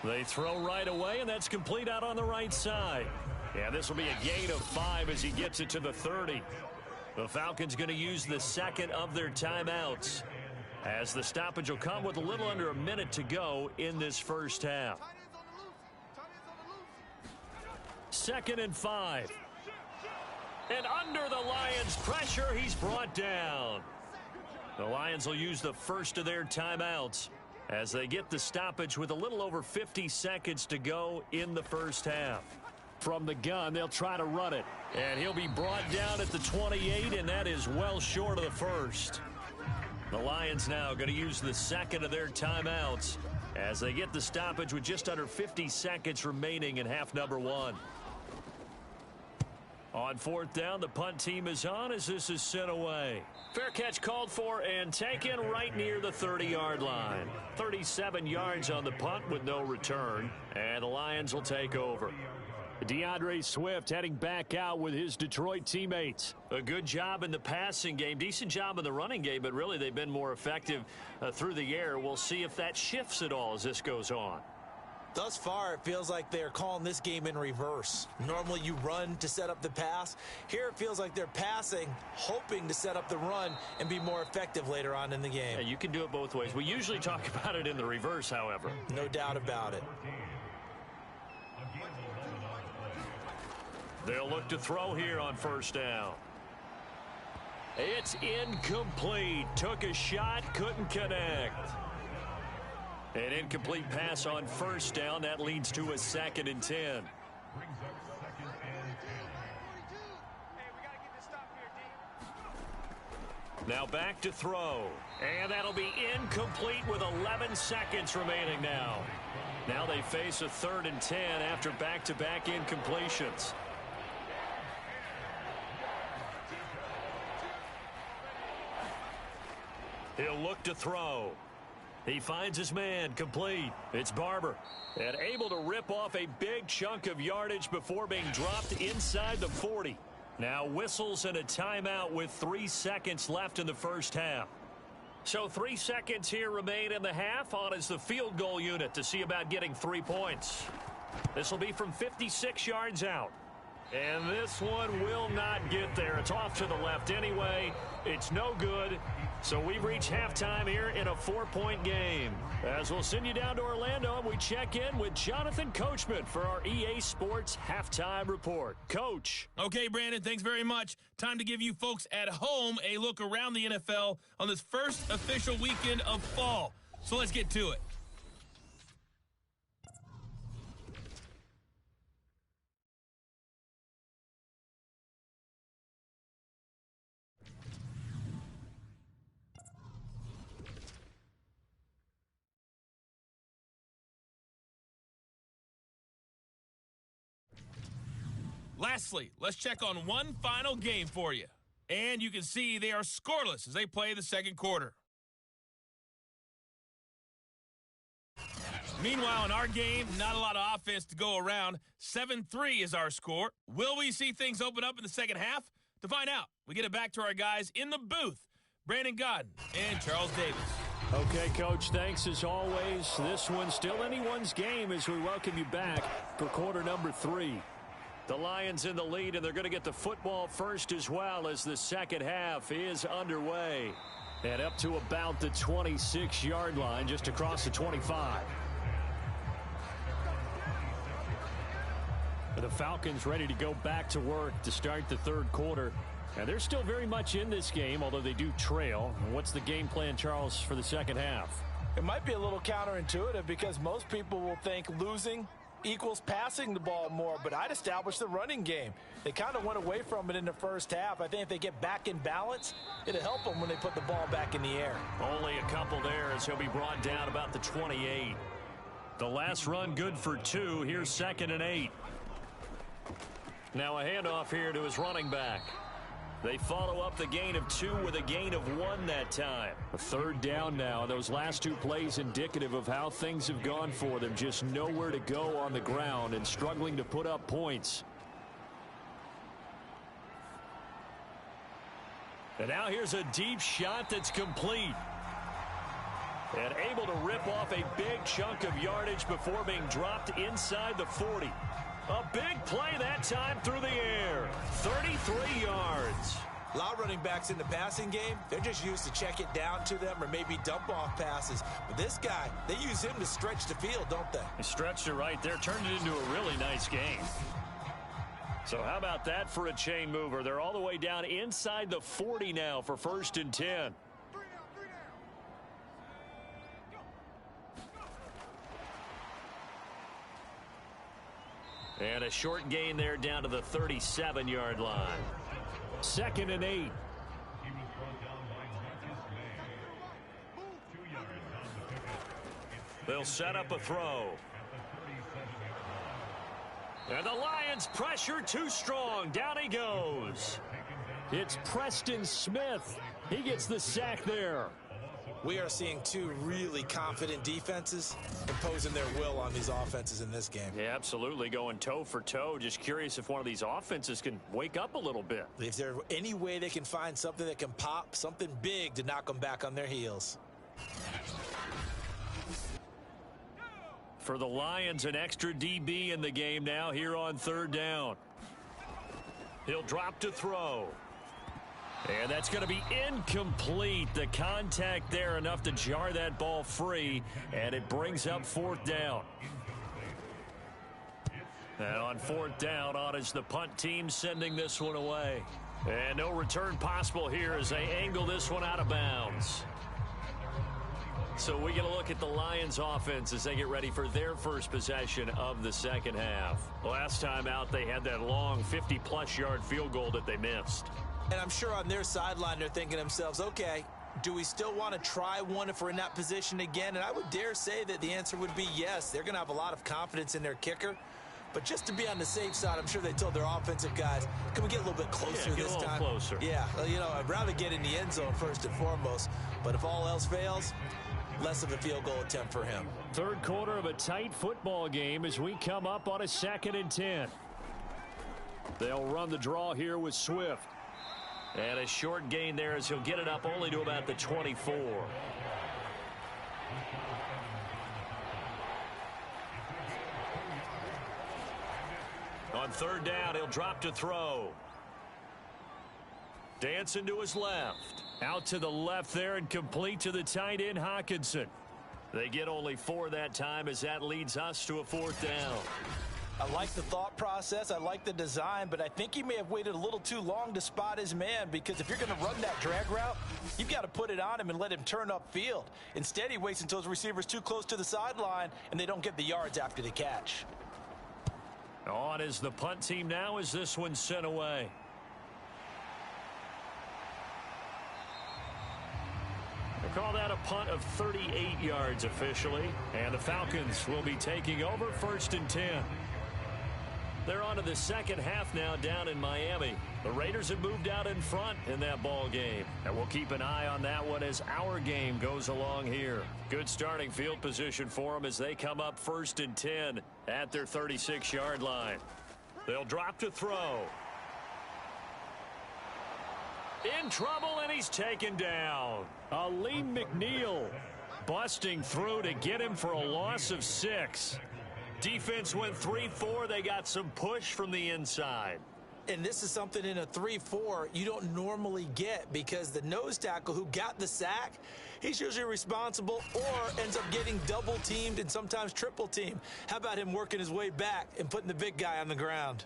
They throw right away, and that's complete out on the right side. Yeah, this will be a gain of 5 as he gets it to the 30. The Falcons going to use the second of their timeouts, as the stoppage will come with a little under a minute to go in this first half. 2nd and 5. And under the Lions' pressure, he's brought down. The Lions will use the first of their timeouts as they get the stoppage with a little over 50 seconds to go in the first half. From the gun, they'll try to run it. And he'll be brought down at the 28, and that is well short of the first. The Lions now going to use the second of their timeouts as they get the stoppage with just under 50 seconds remaining in half number 1. On 4th down, the punt team is on as this is sent away. Fair catch called for and taken right near the 30-yard line. 37 yards on the punt with no return, and the Lions will take over. DeAndre Swift heading back out with his Detroit teammates. A good job in the passing game, decent job in the running game, but really they've been more effective through the air. We'll see if that shifts at all as this goes on. Thus far, it feels like they're calling this game in reverse. Normally you run to set up the pass. Here it feels like they're passing, hoping to set up the run and be more effective later on in the game. Yeah, you can do it both ways. We usually talk about it in the reverse, however. No doubt about it. They'll look to throw here on first down. It's incomplete. Took a shot, couldn't connect. An incomplete pass on first down. That leads to a 2nd and 10. Now back to throw. And that'll be incomplete with 11 seconds remaining now. Now they face a 3rd and 10 after back-to-back incompletions. He'll look to throw. He finds his man, complete. It's Barber. And able to rip off a big chunk of yardage before being dropped inside the 40. Now whistles and a timeout with 3 seconds left in the first half. So 3 seconds here remain in the half. On is the field goal unit to see about getting 3 points. This will be from 56 yards out. And this one will not get there. It's off to the left anyway. It's no good. So we've reached halftime here in a 4-point game. As we'll send you down to Orlando, and we check in with Jonathan Coachman for our EA Sports Halftime Report. Coach. Okay, Brandon, thanks very much. Time to give you folks at home a look around the NFL on this first official weekend of fall. So let's get to it. Lastly, let's check on one final game for you. And you can see they are scoreless as they play the second quarter. Meanwhile, in our game, not a lot of offense to go around. 7-3 is our score. Will we see things open up in the second half? To find out, we get it back to our guys in the booth, Brandon Godden and Charles Davis. Okay, Coach, thanks as always. This one's still anyone's game as we welcome you back for quarter number 3. The Lions in the lead, and they're going to get the football first as well as the second half is underway. And up to about the 26-yard line, just across the 25. The Falcons ready to go back to work to start the third quarter. And they're still very much in this game, although they do trail. What's the game plan, Charles, for the second half? It might be a little counterintuitive because most people will think losing equals passing the ball more, but I'd establish the running game. They kind of went away from it in the first half. I think if they get back in balance, it'll help them when they put the ball back in the air. Only a couple there as he'll be brought down about the 28. The last run good for 2. Here's 2nd and 8. Now a handoff here to his running back. They follow up the gain of 2 with a gain of 1 that time. A 3rd down now. Those last 2 plays indicative of how things have gone for them. Just nowhere to go on the ground and struggling to put up points. And now here's a deep shot that's complete. And able to rip off a big chunk of yardage before being dropped inside the 40. A big play that time through the air. 33 yards. A lot of running backs in the passing game, they're just used to check it down to them or maybe dump off passes. But this guy, they use him to stretch the field, don't they? He stretched it right there, turned it into a really nice game. So how about that for a chain mover? They're all the way down inside the 40 now for 1st and 10. And a short gain there down to the 37-yard line. 2nd and 8. They'll set up a throw. And the Lions pressure too strong. Down he goes. It's Preston Smith. He gets the sack there. We are seeing two really confident defenses imposing their will on these offenses in this game. Yeah, absolutely, going toe for toe. Just curious if one of these offenses can wake up a little bit. Is there any way they can find something that can pop, something big to knock them back on their heels? For the Lions, an extra DB in the game now here on third down. He'll drop to throw. And that's going to be incomplete. The contact there enough to jar that ball free, and it brings up fourth down. And on fourth down, on is the punt team sending this one away. And no return possible here as they angle this one out of bounds. So we get a look at the Lions offense as they get ready for their first possession of the second half. Last time out, they had that long 50-plus yard field goal that they missed. And I'm sure on their sideline they're thinking to themselves, okay, do we still want to try one if we're in that position again? And I would dare say that the answer would be yes. They're going to have a lot of confidence in their kicker. But just to be on the safe side, I'm sure they told their offensive guys, can we get a little bit closer this time? Closer. Yeah, you know, I'd rather get in the end zone first and foremost. But if all else fails, less of a field goal attempt for him. Third quarter of a tight football game as we come up on a 2nd and 10. They'll run the draw here with Swift. And a short gain there as he'll get it up only to about the 24. On third down, he'll drop to throw. Dancing to his left. Out to the left there and complete to the tight end, Hockenson. They get only 4 that time as that leads us to a fourth down. I like the thought process. I like the design, but I think he may have waited a little too long to spot his man, because if you're going to run that drag route, you've got to put it on him and let him turn upfield. Instead, he waits until his receiver's too close to the sideline, and they don't get the yards after the catch. On is the punt team now as this one's sent away. They call that a punt of 38 yards officially, and the Falcons will be taking over 1st and 10. They're on to the second half now down in Miami. The Raiders have moved out in front in that ball game, and we'll keep an eye on that one as our game goes along here. Good starting field position for them as they come up 1st and 10 at their 36-yard line. They'll drop to throw. In trouble, and he's taken down. Aleem McNeil busting through to get him for a loss of 6. Defense went 3-4. They got some push from the inside. And this is something in a 3-4 you don't normally get, because the nose tackle who got the sack, he's usually responsible or ends up getting double teamed and sometimes triple teamed. How about him working his way back and putting the big guy on the ground?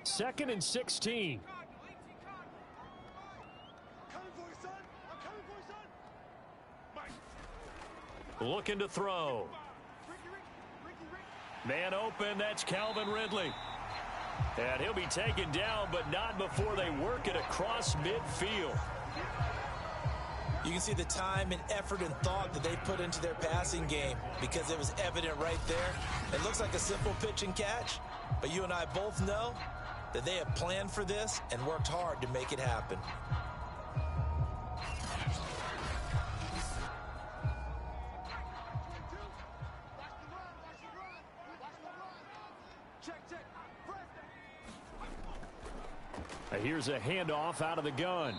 Second and 16. Looking to throw. Man open, that's Calvin Ridley. And he'll be taken down, but not before they work it across midfield. You can see the time and effort and thought that they put into their passing game, because it was evident right there. It looks like a simple pitch and catch, but you and I both know that they have planned for this and worked hard to make it happen. Here's a handoff out of the gun.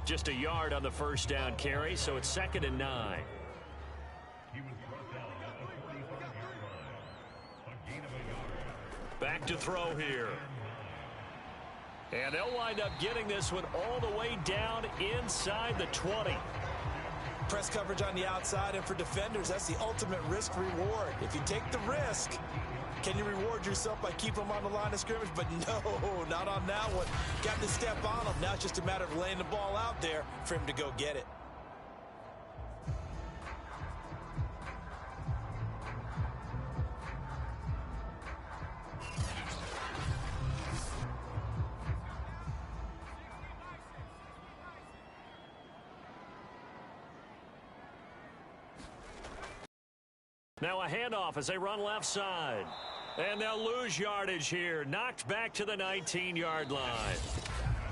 Just a yard on the first down carry, so it's 2nd and 9. Back to throw here. And they'll wind up getting this one all the way down inside the 20. Press coverage on the outside, and for defenders, that's the ultimate risk reward. If you take the risk, can you reward yourself by keeping them on the line of scrimmage? But no, not on that one. Got to step on him. Now it's just a matter of laying the ball out there for him to go get it. Now a handoff as they run left side. And they'll lose yardage here. Knocked back to the 19-yard line.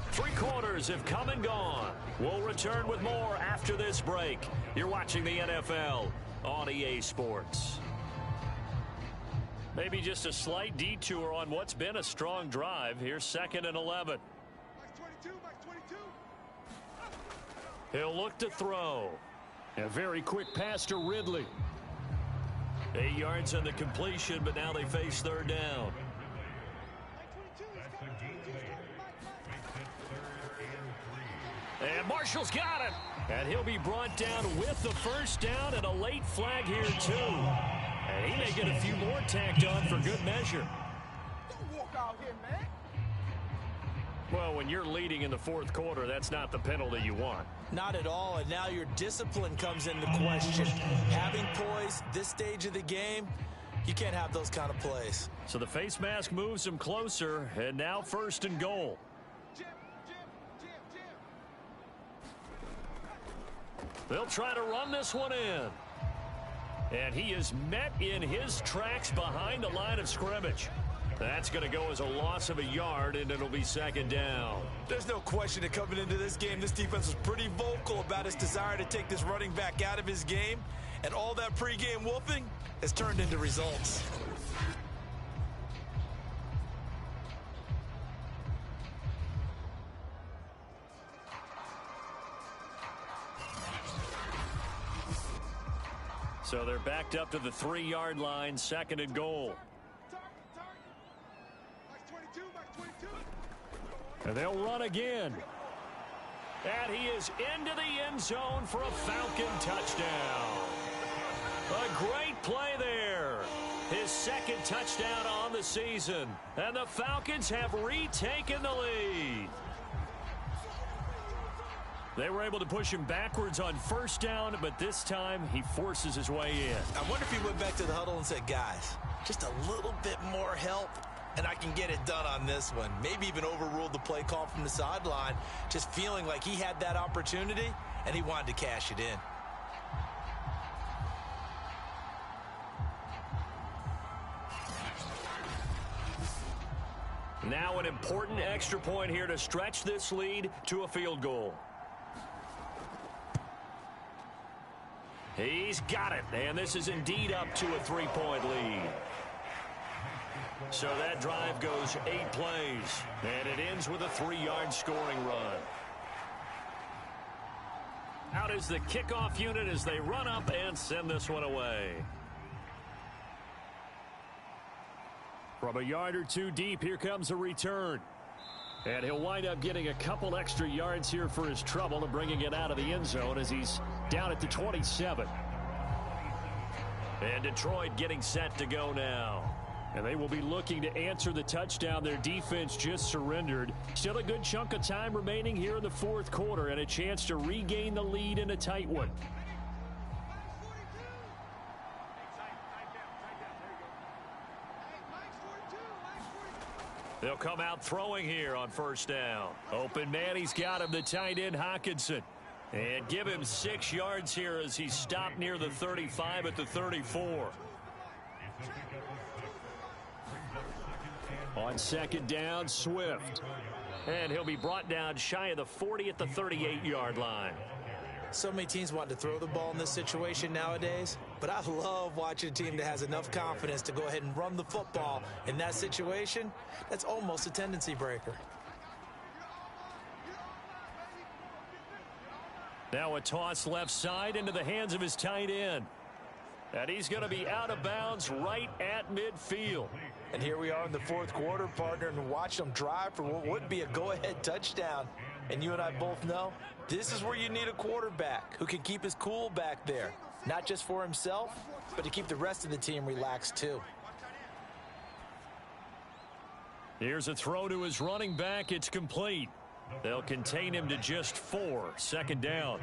3 quarters have come and gone. We'll return with more after this break. You're watching the NFL on EA Sports. Maybe just a slight detour on what's been a strong drive. Here's 2nd and 11. He'll look to throw. A very quick pass to Ridley. 8 yards on the completion, but now they face 3rd down. And Marshall's got it. And he'll be brought down with the 1st down and a late flag here, too. And he may get a few more tacked on for good measure. Don't walk out here, man. Well, when you're leading in the 4th quarter, that's not the penalty you want. Not at all, and now your discipline comes into question. Having poise this stage of the game, you can't have those kind of plays. So the face mask moves him closer, and now 1st and goal. They'll try to run this one in. And he is met in his tracks behind the line of scrimmage. That's going to go as a loss of a yard, and it'll be 2nd down. There's no question that coming into this game, this defense was pretty vocal about its desire to take this running back out of his game. And all that pregame wolfing has turned into results. So they're backed up to the 3-yard line, 2nd and goal. And they'll run again. And he is into the end zone for a Falcon touchdown. A great play there. His 2nd touchdown on the season. And the Falcons have retaken the lead. They were able to push him backwards on 1st down, but this time he forces his way in. I wonder if he went back to the huddle and said, guys, just a little bit more help, and I can get it done on this one. Maybe even overruled the play call from the sideline, just feeling like he had that opportunity, and he wanted to cash it in. Now an important extra point here to stretch this lead to a field goal. He's got it, and this is indeed up to a 3-point lead. So that drive goes 8 plays, and it ends with a 3-yard scoring run. Out is the kickoff unit as they run up and send this one away. From a yard or 2 deep, here comes a return. And he'll wind up getting a couple extra yards here for his trouble and bringing it out of the end zone as he's down at the 27. And Detroit getting set to go now. And they will be looking to answer the touchdown their defense just surrendered. Still a good chunk of time remaining here in the 4th quarter and a chance to regain the lead in a tight one. They'll come out throwing here on 1st down. Open man, he's got him, the tight end Hockenson. And give him 6 yards here as he stopped near the 35 at the 34. On 2nd down, Swift. And he'll be brought down shy of the 40 at the 38-yard line. So many teams want to throw the ball in this situation nowadays, but I love watching a team that has enough confidence to go ahead and run the football. In that situation, that's almost a tendency breaker. Now a toss left side into the hands of his tight end. And he's going to be out of bounds right at midfield. And here we are in the 4th quarter, partner, and watch them drive for what would be a go-ahead touchdown. And you and I both know this is where you need a quarterback who can keep his cool back there. Not just for himself, but to keep the rest of the team relaxed too. Here's a throw to his running back. It's complete. They'll contain him to just 4. 2nd down.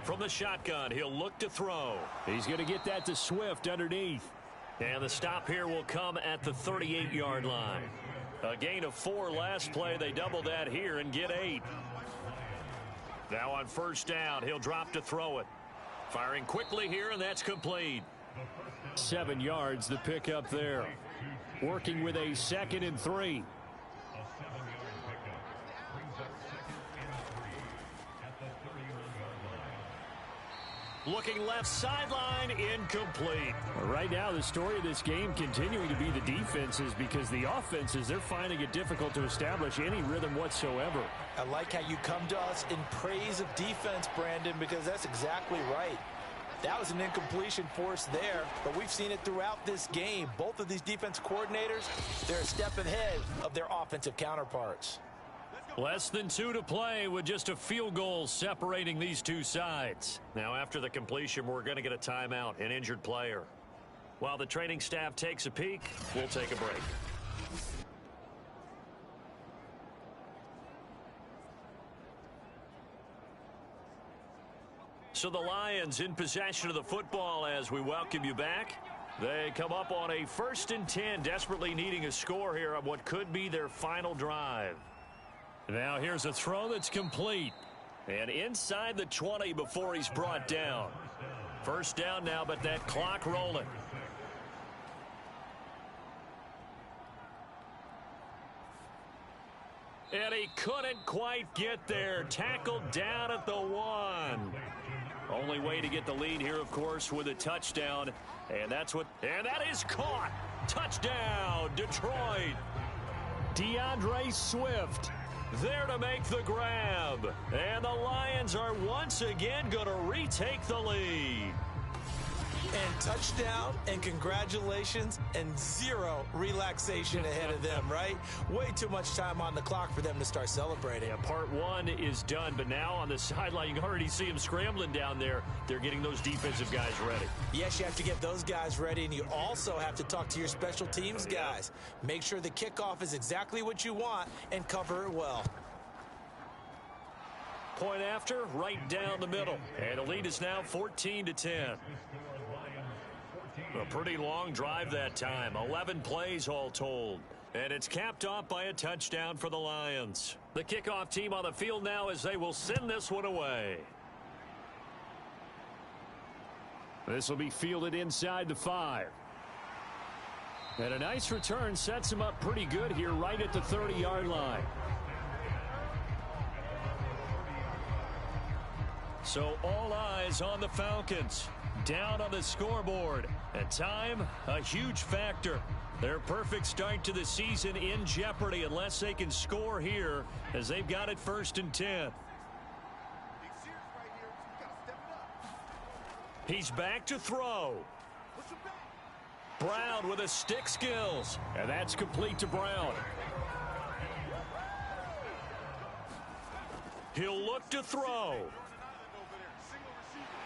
From the shotgun, he'll look to throw. He's going to get that to Swift underneath. And the stop here will come at the 38-yard line. A gain of 4 last play. They double that here and get 8. Now on first down, he'll drop to throw it. Firing quickly here, and that's complete. 7 yards, the pickup there. Working with a 2nd and 3. Looking left sideline, incomplete. Right now, the story of this game continuing to be the defenses, because the offenses, they're finding it difficult to establish any rhythm whatsoever. I like how you come to us in praise of defense, Brandon, because that's exactly right. That was an incompletion force there, but we've seen it throughout this game. Both of these defense coordinators, they're a step ahead of their offensive counterparts. Less than 2 to play with just a field goal separating these two sides. Now after the completion, we're going to get a timeout, an injured player. While the training staff takes a peek, we'll take a break. So the Lions in possession of the football as we welcome you back. They come up on a 1st and 10, desperately needing a score here on what could be their final drive. Now here's a throw that's complete. And inside the 20 before he's brought down. First down now, but that clock rolling. And he couldn't quite get there. Tackled down at the 1. Only way to get the lead here, of course, with a touchdown. And that is caught. Touchdown, Detroit. DeAndre Swift there to make the grab. And the Lions are once again going to retake the lead. And touchdown, and congratulations, and 0 relaxation ahead of them, right? Way too much time on the clock for them to start celebrating. Yeah, part 1 is done, but now on the sideline, you can already see them scrambling down there. They're getting those defensive guys ready. Yes, you have to get those guys ready, and you also have to talk to your special teams guys. Make sure the kickoff is exactly what you want and cover it well. Point after, right down the middle. And the lead is now 14-10. A pretty long drive that time. 11 plays all told. And it's capped off by a touchdown for the Lions. The kickoff team on the field now as they will send this one away. This will be fielded inside the 5. And a nice return sets him up pretty good here right at the 30-yard line. So all eyes on the Falcons. Down on the scoreboard. And time, a huge factor. Their perfect start to the season in jeopardy unless they can score here as they've got it 1st and 10. He's back to throw. Brown with his stick skills. And that's complete to Brown. He'll look to throw.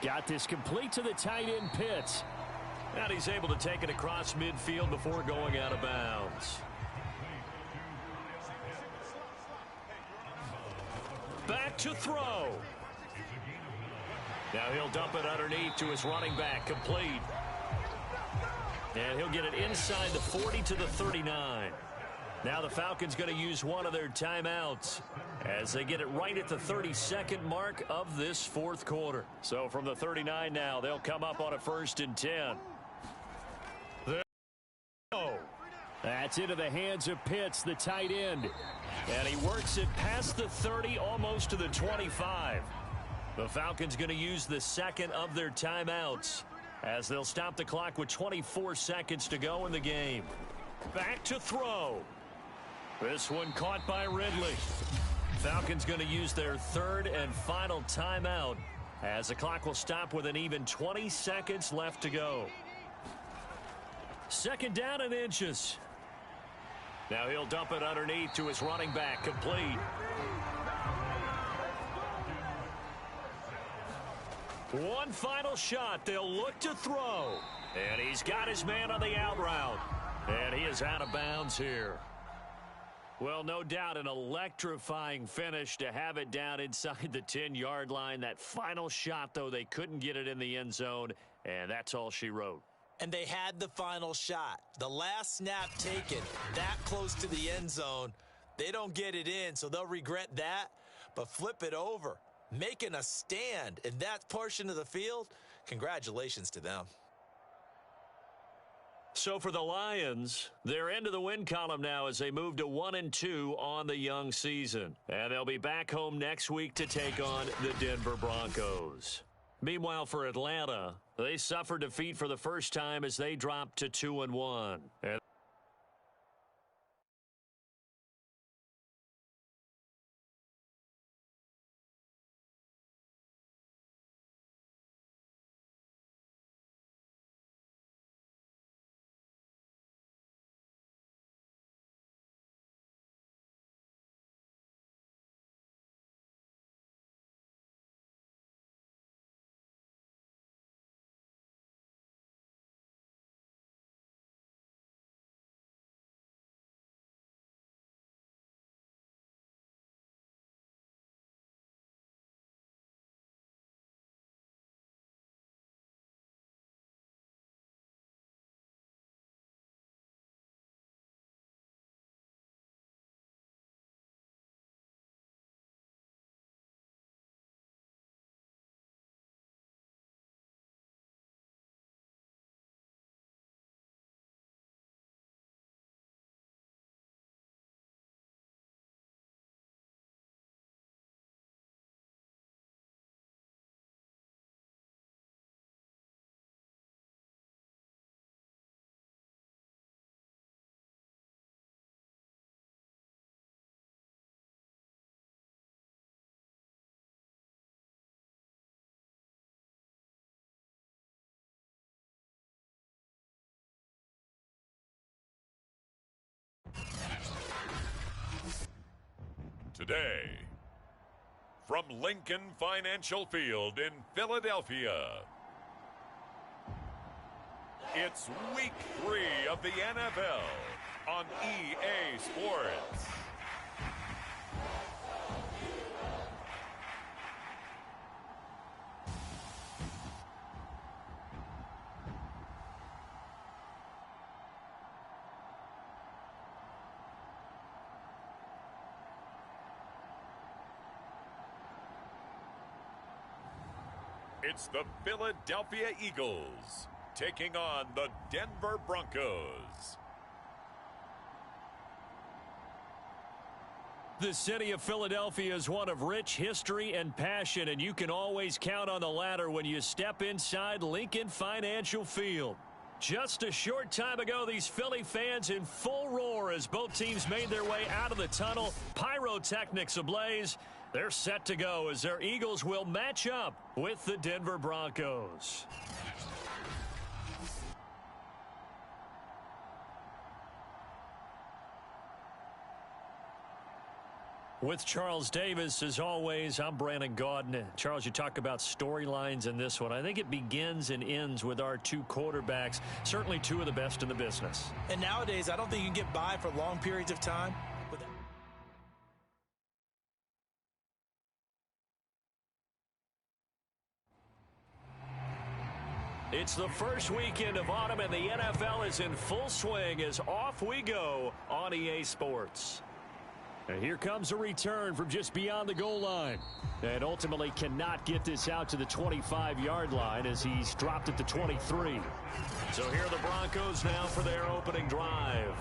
Got this complete to the tight end Pitts. And he's able to take it across midfield before going out of bounds. Back to throw. Now he'll dump it underneath to his running back, complete. And he'll get it inside the 40 to the 39. Now the Falcons going to use one of their timeouts as they get it right at the 32nd mark of this 4th quarter. So from the 39 now, they'll come up on a 1st and 10. That's into the hands of Pitts, the tight end. And he works it past the 30, almost to the 25. The Falcons going to use the 2nd of their timeouts as they'll stop the clock with 24 seconds to go in the game. Back to throw. This one caught by Ridley. Falcons going to use their 3rd and final timeout as the clock will stop with an even 20 seconds left to go. 2nd down and inches. Now he'll dump it underneath to his running back, complete. One final shot. They'll look to throw. And he's got his man on the out route. And he is out of bounds here. Well, no doubt an electrifying finish to have it down inside the 10-yard line. That final shot, though, they couldn't get it in the end zone, and that's all she wrote. And they had the final shot. The last snap taken that close to the end zone. They don't get it in, so they'll regret that, but flip it over. making a stand in that portion of the field. Congratulations to them. So for the Lions, they're into the win column now as they move to 1-2 on the young season. And they'll be back home next week to take on the Denver Broncos. Meanwhile, for Atlanta, they suffered defeat for the first time as they dropped to 2-1. And Today, from Lincoln Financial Field in Philadelphia, it's Week 3 of the NFL on EA Sports. It's the Philadelphia Eagles taking on the Denver Broncos. the city of Philadelphia is one of rich history and passion, and you can always count on the latter when you step inside Lincoln Financial Field. Just a short time ago, these Philly fans in full roar as both teams made their way out of the tunnel. Pyrotechnics ablaze. They're set to go as their Eagles will match up with the Denver Broncos. With Charles Davis, as always, I'm Brandon Gaudin. Charles, you talk about storylines in this one. I think it begins and ends with our two quarterbacks, certainly two of the best in the business. And nowadays, I don't think you can get by for long periods of time without... It's the first weekend of autumn, and the NFL is in full swing as off we go on EA Sports. And here comes a return from just beyond the goal line. And ultimately cannot get this out to the 25-yard line as he's dropped at the 23. So here are the Broncos now for their opening drive.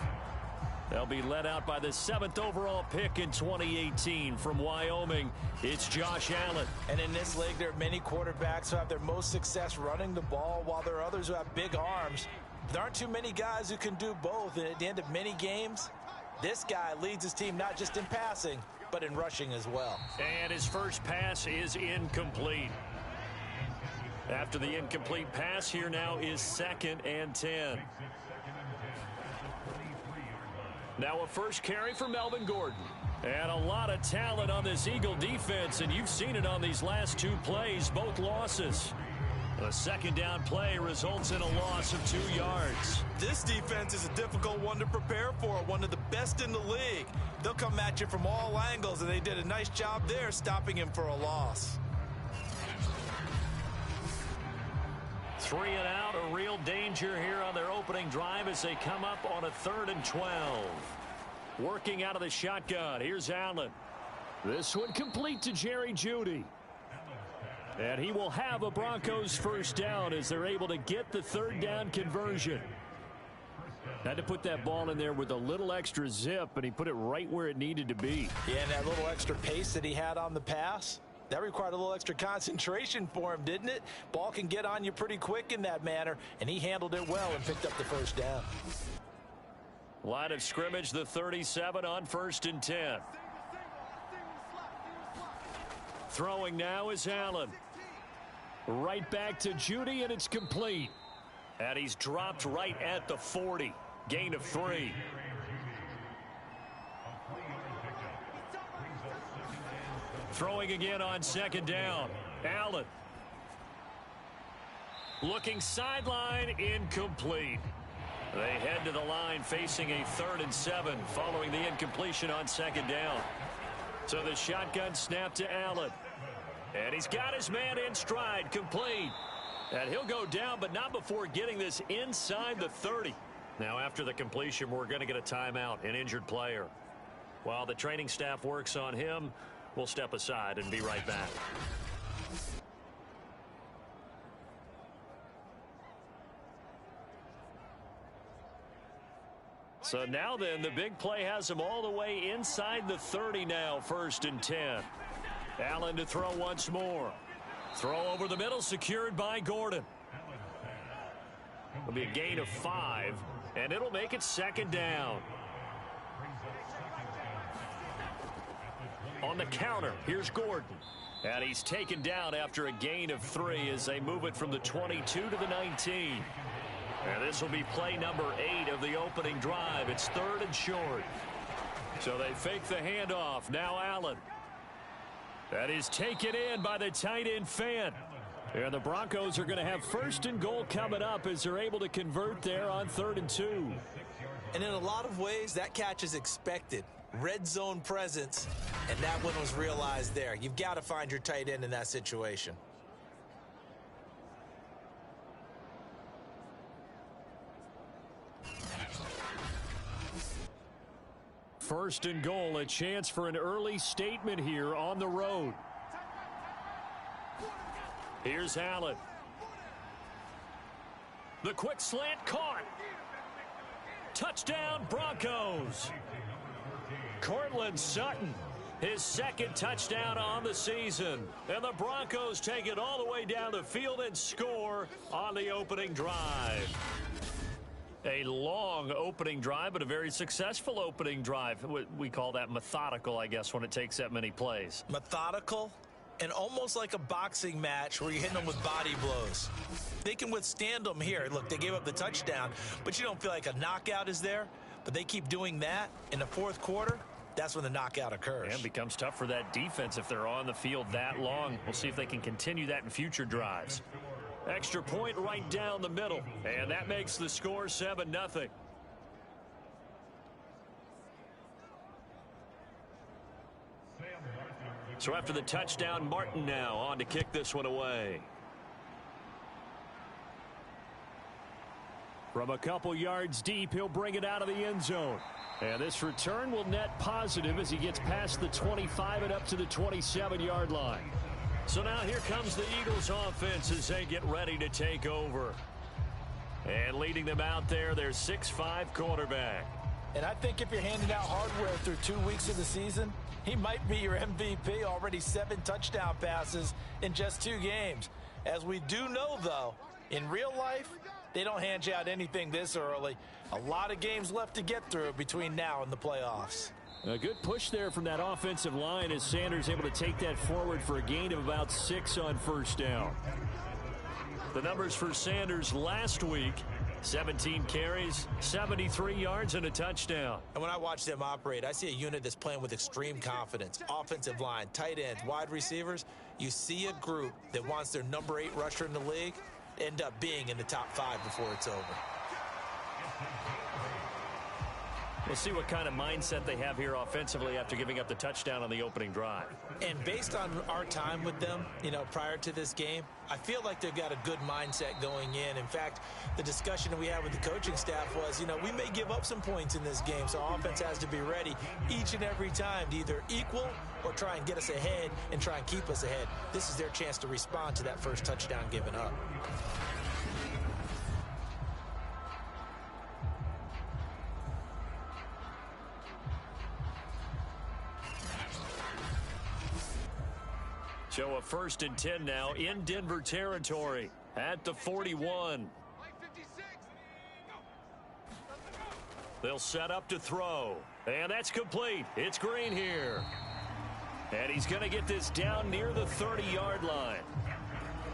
They'll be led out by the 7th overall pick in 2018 from Wyoming. It's Josh Allen. And in this league, there are many quarterbacks who have their most success running the ball, while there are others who have big arms. There aren't too many guys who can do both. And at the end of many games, this guy leads his team not just in passing, but in rushing as well. And his first pass is incomplete. After the incomplete pass, here now is 2nd and 10. Now a first carry for Melvin Gordon. And a lot of talent on this Eagle defense, and you've seen it on these last two plays, both losses. A second down play results in a loss of 2 yards. This defense is a difficult one to prepare for, one of the best in the league. They'll come at you from all angles, and they did a nice job there stopping him for a loss. 3 and out, a real danger here on their opening drive as they come up on a 3rd and 12. Working out of the shotgun, here's Allen. This one complete to Jerry Jeudy. And he will have a Broncos first down as they're able to get the third down conversion. Had to put that ball in there with a little extra zip, and he put it right where it needed to be. Yeah, and that little extra pace that he had on the pass, that required a little extra concentration for him, didn't it? Ball can get on you pretty quick in that manner, and he handled it well and picked up the first down. Line of scrimmage, the 37 on 1st and 10. Throwing now is Allen. Right back to Judy, and it's complete. And he's dropped right at the 40. Gain of 3. Throwing again on 2nd down. Allen. Looking sideline, incomplete. They head to the line facing a 3rd and 7 following the incompletion on 2nd down. So the shotgun snap to Allen. And he's got his man in stride, complete. And he'll go down, but not before getting this inside the 30. Now, after the completion, we're going to get a timeout, an injured player. While the training staff works on him, we'll step aside and be right back. So now then, the big play has him all the way inside the 30 now, 1st and 10. Allen to throw once more. Throw over the middle, secured by Gordon. It'll be a gain of 5, and it'll make it 2nd down. On the counter, here's Gordon. And he's taken down after a gain of 3 as they move it from the 22 to the 19. And this will be play number 8 of the opening drive. It's 3rd and short. So they fake the handoff. Now Allen. That is taken in by the tight end Fan. And the Broncos are going to have 1st and goal coming up as they're able to convert there on 3rd and 2. And in a lot of ways, that catch is expected. Red zone presence, and that one was realized there. You've got to find your tight end in that situation. First and goal, a chance for an early statement here on the road. Here's Allen. The quick slant caught. Touchdown, Broncos. Cortland Sutton, his 2nd touchdown on the season. And the Broncos take it all the way down the field and score on the opening drive. A long opening drive, but a very successful opening drive. We call that methodical, I guess, when it takes that many plays. Methodical and almost like a boxing match where you're hitting them with body blows. They can withstand them here. Look, they gave up the touchdown, but you don't feel like a knockout is there. But they keep doing that in the 4th quarter. That's when the knockout occurs. And becomes tough for that defense if they're on the field that long. We'll see if they can continue that in future drives. Extra point right down the middle. And that makes the score 7-0. So after the touchdown, Martin now on to kick this one away. From a couple yards deep, he'll bring it out of the end zone. And this return will net positive as he gets past the 25 and up to the 27-yard line. So now here comes the Eagles offense as they get ready to take over. And leading them out there, their 6'5" quarterback. And I think if you're handing out hardware through 2 weeks of the season, he might be your MVP. Already 7 touchdown passes in just 2 games. As we do know, though, in real life, they don't hand you out anything this early. A lot of games left to get through between now and the playoffs. A good push there from that offensive line as Sanders able to take that forward for a gain of about 6 on 1st down. The numbers for Sanders last week, 17 carries, 73 yards, and a touchdown. And when I watch them operate, I see a unit that's playing with extreme confidence. Offensive line, tight ends, wide receivers. You see a group that wants their number 8 rusher in the league end up being in the top 5 before it's over. We'll see what kind of mindset they have here offensively after giving up the touchdown on the opening drive. And based on our time with them, prior to this game, I feel like they've got a good mindset going in. In fact, the discussion that we had with the coaching staff was, we may give up some points in this game, so our offense has to be ready each and every time to either equal or try and get us ahead and try and keep us ahead. This is their chance to respond to that first touchdown given up. So a 1st and 10 now in Denver territory at the 41. They'll set up to throw. And that's complete. It's Green here. And he's going to get this down near the 30-yard line.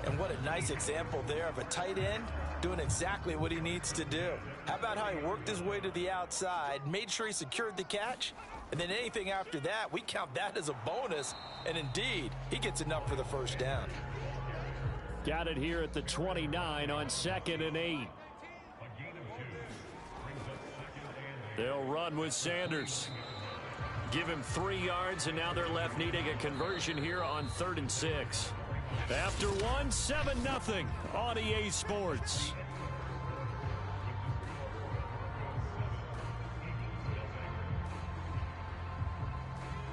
And what a nice example there of a tight end doing exactly what he needs to do. How about how he worked his way to the outside, made sure he secured the catch, and then anything after that, we count that as a bonus. And indeed, he gets enough for the first down. Got it here at the 29 on 2nd and 8. They'll run with Sanders. Give him 3 yards, and now they're left needing a conversion here on 3rd and 6. After 7-0 on EA Sports.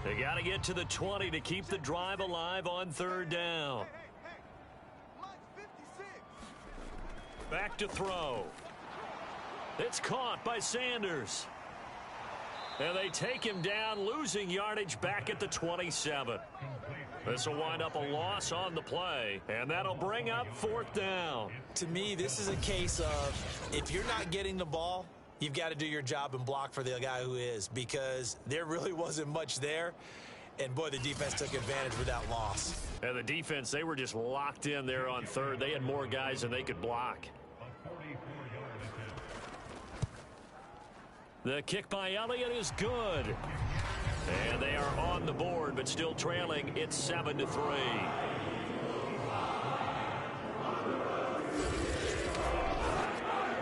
They got to get to the 20 to keep the drive alive on 3rd down. Back to throw. It's caught by Sanders. And they take him down, losing yardage back at the 27. This will wind up a loss on the play, and that'll bring up 4th down. To me, this is a case of if you're not getting the ball, you've got to do your job and block for the guy who is, because there really wasn't much there. And, boy, the defense took advantage with that loss. And the defense, they were just locked in there on 3rd. They had more guys than they could block. The kick by Elliott is good. And they are on the board, but still trailing. It's 7-3.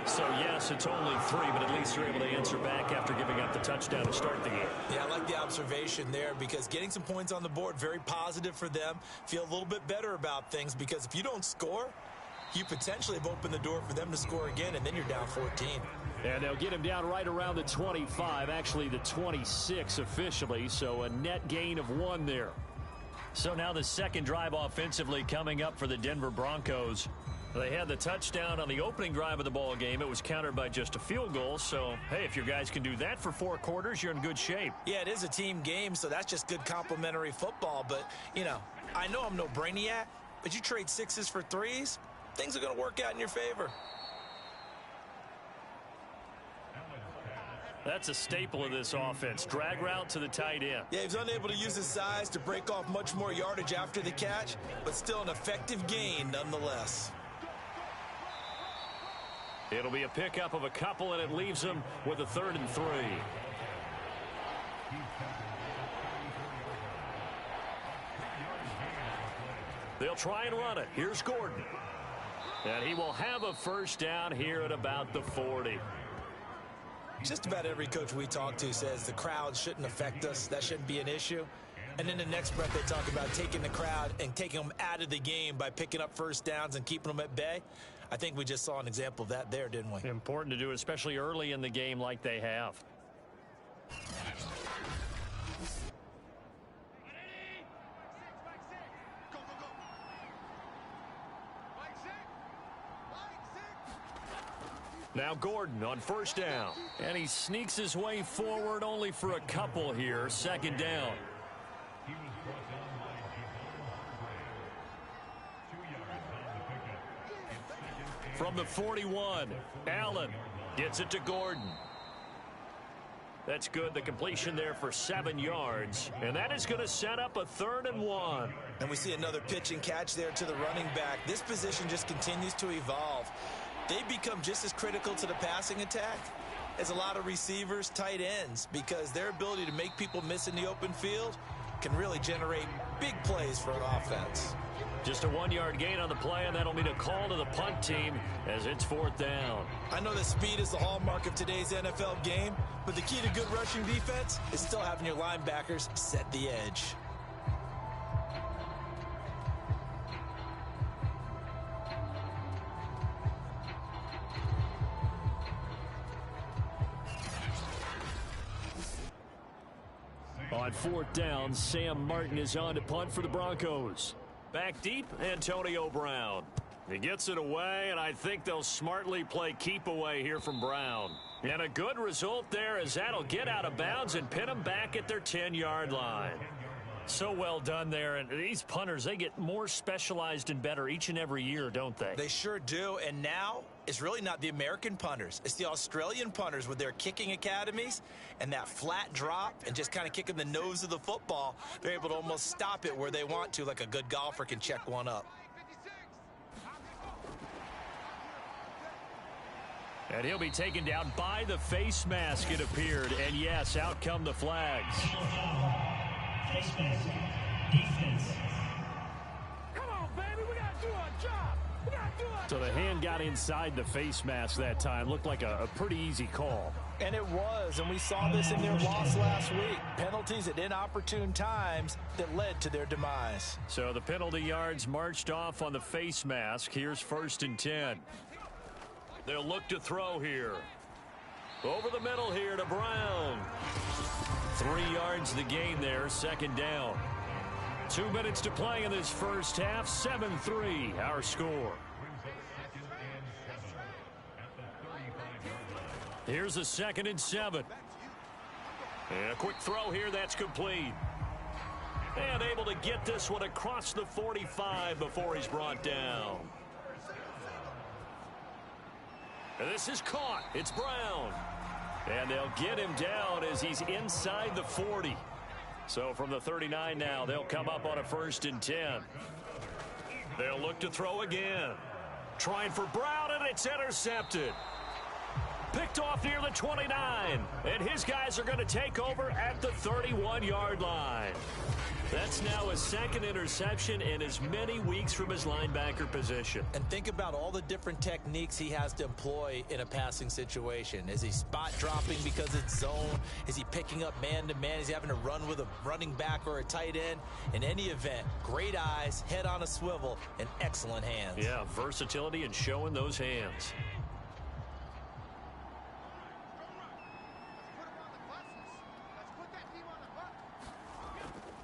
So, yes, it's only 3, but at least you're able to answer back after giving up the touchdown to start the game. Yeah, I like the observation there, because getting some points on the board, very positive for them. Feel a little bit better about things, because if you don't score, you potentially have opened the door for them to score again, and then you're down 14. And they'll get him down right around the 25, actually the 26 officially, so a net gain of 1 there. So now the second drive offensively coming up for the Denver Broncos. They had the touchdown on the opening drive of the ball game. It was countered by just a field goal. So, hey, if your guys can do that for 4 quarters, you're in good shape. Yeah, it is a team game, so that's just good complimentary football. But, I know I'm no brainiac, but you trade 6s for 3s, things are going to work out in your favor. That's a staple of this offense. Drag route to the tight end. Yeah, he was unable to use his size to break off much more yardage after the catch, but still an effective gain nonetheless. It'll be a pickup of a couple, and it leaves them with a 3rd and 3. They'll try and run it. Here's Gordon. And he will have a first down here at about the 40. Just about every coach we talk to says the crowd shouldn't affect us. That shouldn't be an issue. And in the next breath, they talk about taking the crowd and taking them out of the game by picking up first downs and keeping them at bay. I think we just saw an example of that there, didn't we? Important to do, especially early in the game like they have. Now Gordon on first down. And he sneaks his way forward only for a couple here. 2nd down. From the 41, Allen gets it to Gordon. That's good. The completion there for 7 yards. And that is going to set up a 3rd and 1. And we see another pitch and catch there to the running back. This position just continues to evolve. They become just as critical to the passing attack as a lot of receivers, tight ends, because their ability to make people miss in the open field can really generate big plays for an offense. Just a 1-yard gain on the play, and that'll mean a call to the punt team as it's 4th down. I know that speed is the hallmark of today's NFL game, but the key to good rushing defense is still having your linebackers set the edge. On 4th down, Sam Martin is on to punt for the Broncos. Back deep, Antonio Brown. He gets it away, and I think they'll smartly play keep away here from Brown. And a good result there as that'll get out of bounds and pin them back at their 10-yard line. So well done there, and these punters, they get more specialized and better each and every year, don't they? They sure do, and now it's really not the American punters. It's the Australian punters with their kicking academies and that flat drop and just kind of kicking the nose of the football. They're able to almost stop it where they want to, like a good golfer can check one up. And he'll be taken down by the face mask, it appeared. And yes, out come the flags. Face mask. Defense. Come on, baby. We got to do our job. We got to do our job. So the hand got inside the face mask that time. Looked like a pretty easy call. And it was, and we saw this in their loss last week. Penalties at inopportune times that led to their demise. So the penalty yards marched off on the face mask. Here's 1st and 10. They'll look to throw here. Over the middle here to Brown. 3 yards the gain there, 2nd down. 2 minutes to play in this first half, 7-3 our score. Here's a 2nd and 7. And a quick throw here, that's complete. And able to get this one across the 45 before he's brought down. And this is caught. It's Brown. And they'll get him down as he's inside the 40. So from the 39 now, they'll come up on a 1st and 10. They'll look to throw again. Trying for Brown, and it's intercepted. Picked off near the 29. And his guys are going to take over at the 31-yard line. That's now his 2nd interception in as many weeks from his linebacker position. And think about all the different techniques he has to employ in a passing situation. Is he spot dropping because it's zone? Is he picking up man-to-man? Is he having to run with a running back or a tight end? In any event, great eyes, head on a swivel, and excellent hands. Yeah, versatility and showing those hands.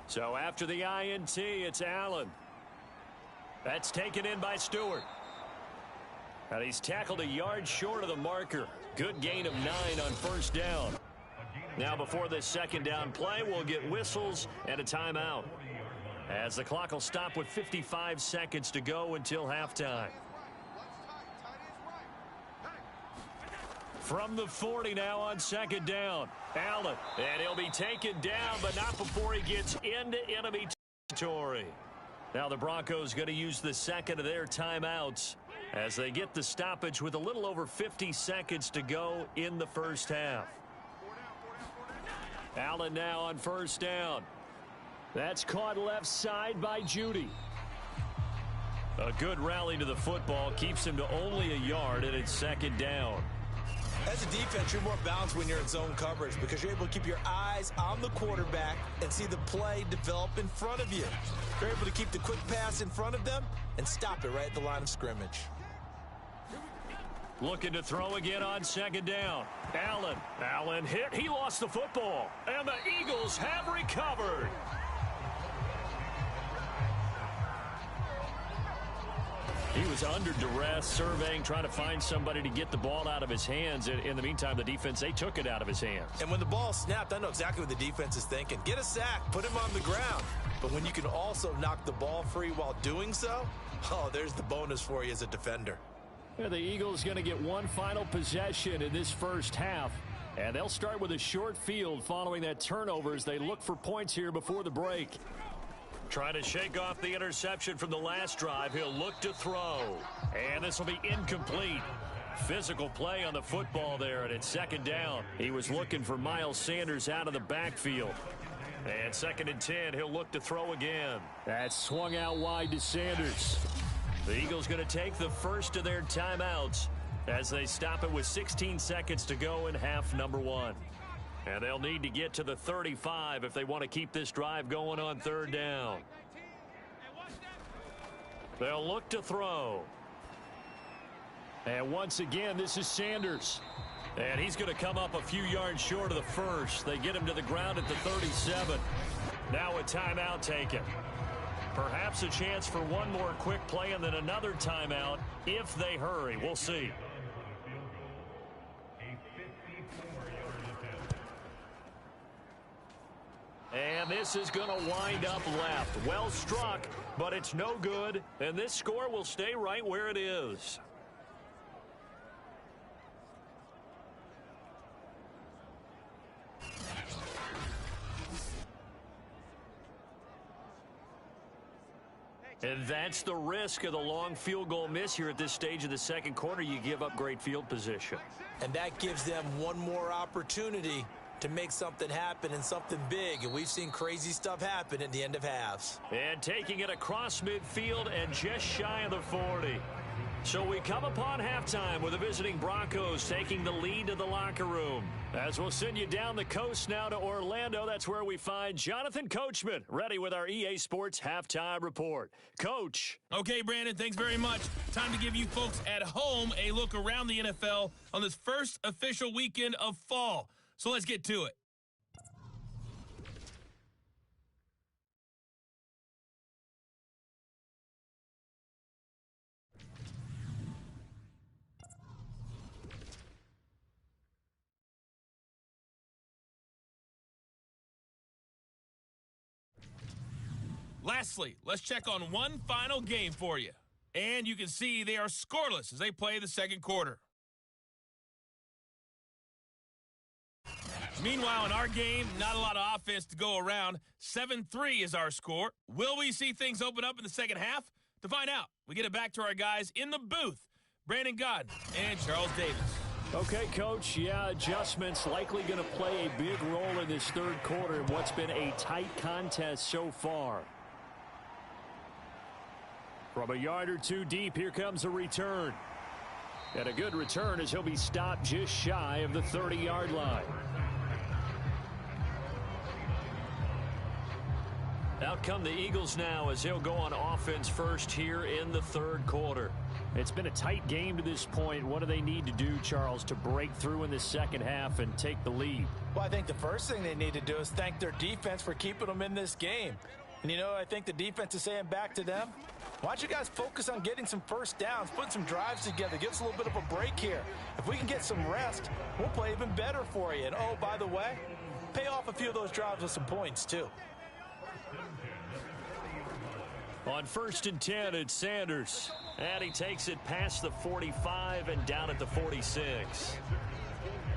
So after the INT, it's Allen. That's taken in by Stewart. And he's tackled a yard short of the marker. Good gain of 9 on 1st down. Now before this 2nd down play, we'll get whistles and a timeout, as the clock will stop with 55 seconds to go until halftime. From the 40 now on 2nd down. Allen, and he'll be taken down, but not before he gets into enemy territory. Now the Broncos going to use the 2nd of their timeouts as they get the stoppage with a little over 50 seconds to go in the first half. Allen now on 1st down. That's caught left side by Judy. A good rally to the football keeps him to only a yard, and it's 2nd down. As a defense, you're more balanced when you're in zone coverage because you're able to keep your eyes on the quarterback and see the play develop in front of you. You're able to keep the quick pass in front of them and stop it right at the line of scrimmage. Looking to throw again on 2nd down. Allen hit. He lost the football. And the Eagles have recovered. He was under duress, surveying, trying to find somebody to get the ball out of his hands. In the meantime, the defense, they took it out of his hands. And when the ball snapped, I know exactly what the defense is thinking. Get a sack, put him on the ground. But when you can also knock the ball free while doing so, oh, there's the bonus for you as a defender. Yeah, the Eagles going to get one final possession in this first half. And they'll start with a short field following that turnover as they look for points here before the break. Trying to shake off the interception from the last drive. He'll look to throw. And this will be incomplete. Physical play on the football there, and it's 2nd down. He was looking for Miles Sanders out of the backfield. And 2nd and 10, he'll look to throw again. That swung out wide to Sanders. The Eagles going to take the first of their timeouts as they stop it with 16 seconds to go in half number 1. And they'll need to get to the 35 if they want to keep this drive going on 3rd down. They'll look to throw. And once again, this is Sanders. And he's going to come up a few yards short of the first. They get him to the ground at the 37. Now a timeout taken. Perhaps a chance for one more quick play and then another timeout if they hurry. We'll see. And this is going to wind up left. Well struck, but it's no good. And this score will stay right where it is. And that's the risk of the long field goal miss here at this stage of the second quarter. You give up great field position. And that gives them one more opportunity to make something happen and something big. And we've seen crazy stuff happen at the end of halves. And taking it across midfield and just shy of the 40. So we come upon halftime with the visiting Broncos taking the lead to the locker room. As we'll send you down the coast now to Orlando, that's where we find Jonathan Coachman ready with our EA Sports Halftime Report. Coach. Okay, Brandon, thanks very much. Time to give you folks at home a look around the NFL on this first official weekend of fall. So let's get to it. Lastly, let's check on one final game for you. And you can see they are scoreless as they play the second quarter. Meanwhile, in our game, not a lot of offense to go around. 7-3 is our score. Will we see things open up in the second half? To find out, we get it back to our guys in the booth, Brandon Gaudin and Charles Davis. Okay, Coach, adjustments likely going to play a big role in this third quarter in what's been a tight contest so far. From a yard or two deep, here comes a return. And a good return as he'll be stopped just shy of the 30-yard line. Out come the Eagles now as he'll go on offense first here in the third quarter. It's been a tight game to this point. What do they need to do, Charles, to break through in the second half and take the lead? Well, I think the first thing they need to do is thank their defense for keeping them in this game. And, I think the defense is saying back to them, why don't you guys focus on getting some first downs, put some drives together, give us a little bit of a break here. If we can get some rest, we'll play even better for you. And, oh, by the way, pay off a few of those drives with some points, too. On 1st and 10, it's Sanders. And he takes it past the 45 and down at the 46.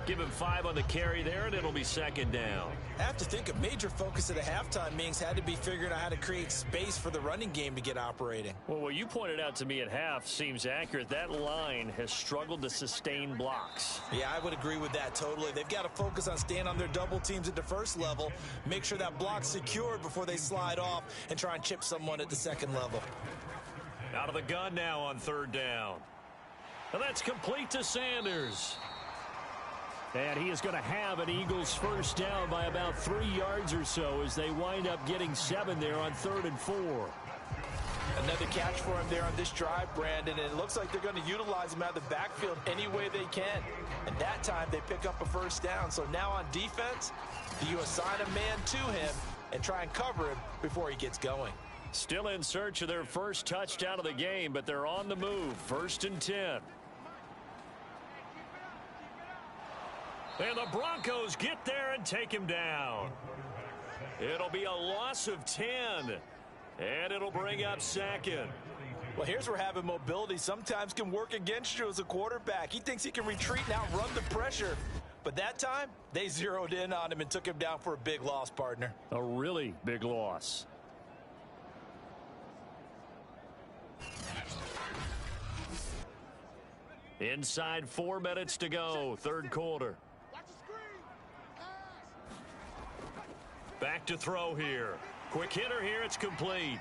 Give him 5 on the carry there, and it'll be second down. I have to think a major focus of the halftime meetings had to be figuring out how to create space for the running game to get operating. Well, what you pointed out to me at half seems accurate. That line has struggled to sustain blocks. Yeah, I would agree with that totally. They've got to focus on staying on their double teams at the first level, make sure that block's secured before they slide off and try and chip someone at the second level. Out of the gun now on 3rd down. And that's complete to Sanders. And he is going to have an Eagles first down by about 3 yards or so as they wind up getting 7 there on 3rd and 4. Another catch for him there on this drive, Brandon, and it looks like they're going to utilize him out of the backfield any way they can. And that time they pick up a first down. So now on defense, you assign a man to him and try and cover him before he gets going. Still in search of their first touchdown of the game, but they're on the move. 1st and 10. And the Broncos get there and take him down. It'll be a loss of 10. And it'll bring up 2nd. Well, here's where having mobility sometimes can work against you as a quarterback. He thinks he can retreat and outrun the pressure. But that time, they zeroed in on him and took him down for a big loss, partner. A really big loss. Inside 4 minutes to go, third quarter. Back to throw here. Quick hitter here. It's complete.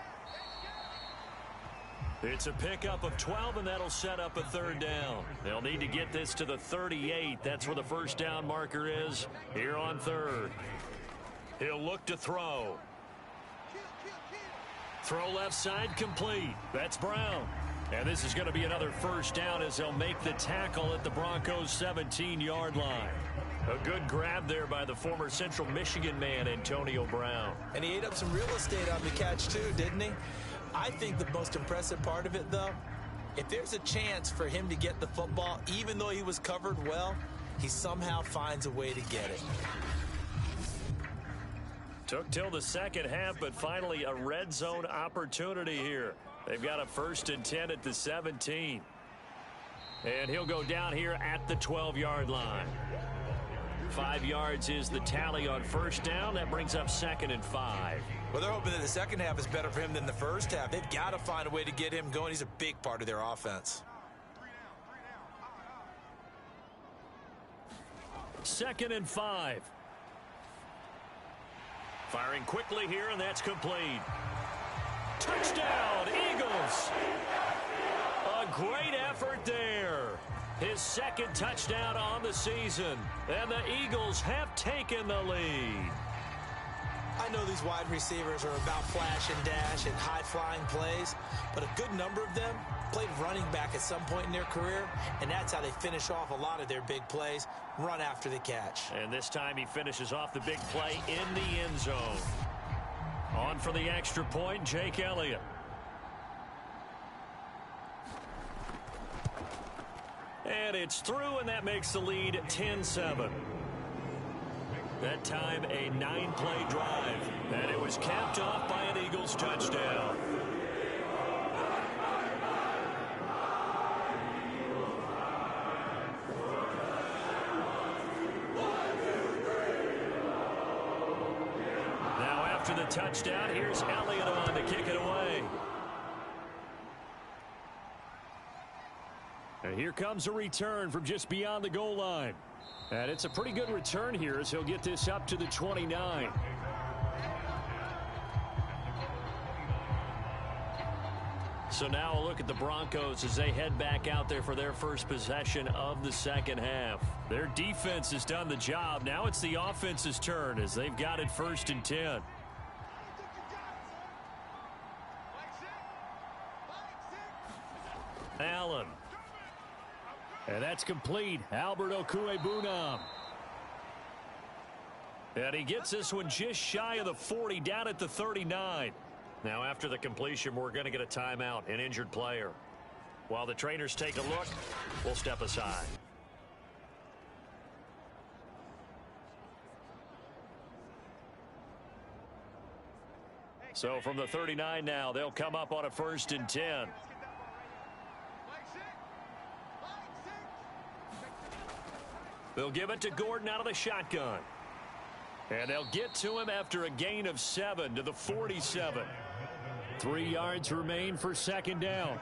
It's a pickup of 12, and that'll set up a third down. They'll need to get this to the 38. That's where the first down marker is here on third. He'll look to throw. Throw left side complete. That's Brown. And this is going to be another first down as they'll make the tackle at the Broncos' 17-yard line. A good grab there by the former Central Michigan man, Antonio Brown. And he ate up some real estate on the catch, too, didn't he? I think the most impressive part of it, though, if there's a chance for him to get the football, even though he was covered well, he somehow finds a way to get it. Took till the second half, but finally a red zone opportunity here. They've got a 1st and 10 at the 17. And he'll go down here at the 12-yard line. 5 yards is the tally on first down. That brings up 2nd and 5. Well, they're hoping that the second half is better for him than the first half. They've got to find a way to get him going. He's a big part of their offense. 2nd and 5. Firing quickly here, and that's complete. Touchdown, Eagles! A great effort there. His 2nd touchdown on the season. And the Eagles have taken the lead. I know these wide receivers are about flash and dash and high-flying plays, but a good number of them played running back at some point in their career, and that's how they finish off a lot of their big plays, run after the catch. And this time he finishes off the big play in the end zone. On for the extra point, Jake Elliott. And it's through, and that makes the lead 10-7. That time a 9-play drive, and it was capped off by an Eagles touchdown. Now after the touchdown, here's Elliott on to kick it away. And here comes a return from just beyond the goal line. And it's a pretty good return here as he'll get this up to the 29. So now a look at the Broncos as they head back out there for their first possession of the second half. Their defense has done the job. Now it's the offense's turn as they've got it 1st and 10. Allen. And that's complete. Albert Okwuegbunam. And he gets this one just shy of the 40, down at the 39. Now after the completion, we're going to get a timeout, an injured player. While the trainers take a look, we'll step aside. So from the 39 now, they'll come up on a 1st and 10. They'll give it to Gordon out of the shotgun. And they'll get to him after a gain of 7 to the 47. 3 yards remain for 2nd down.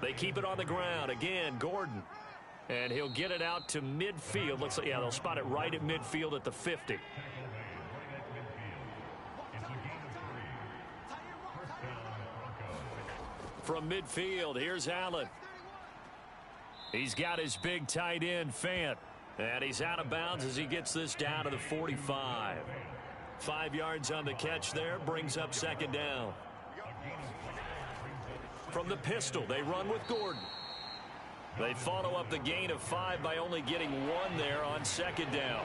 They keep it on the ground. Again, Gordon. And he'll get it out to midfield. Looks like, yeah, they'll spot it right at midfield at the 50. From midfield, here's Allen. He's got his big tight end, Fant. And he's out of bounds as he gets this down to the 45. 5 yards on the catch there, brings up 2nd down. From the pistol, they run with Gordon. They follow up the gain of 5 by only getting 1 there on 2nd down.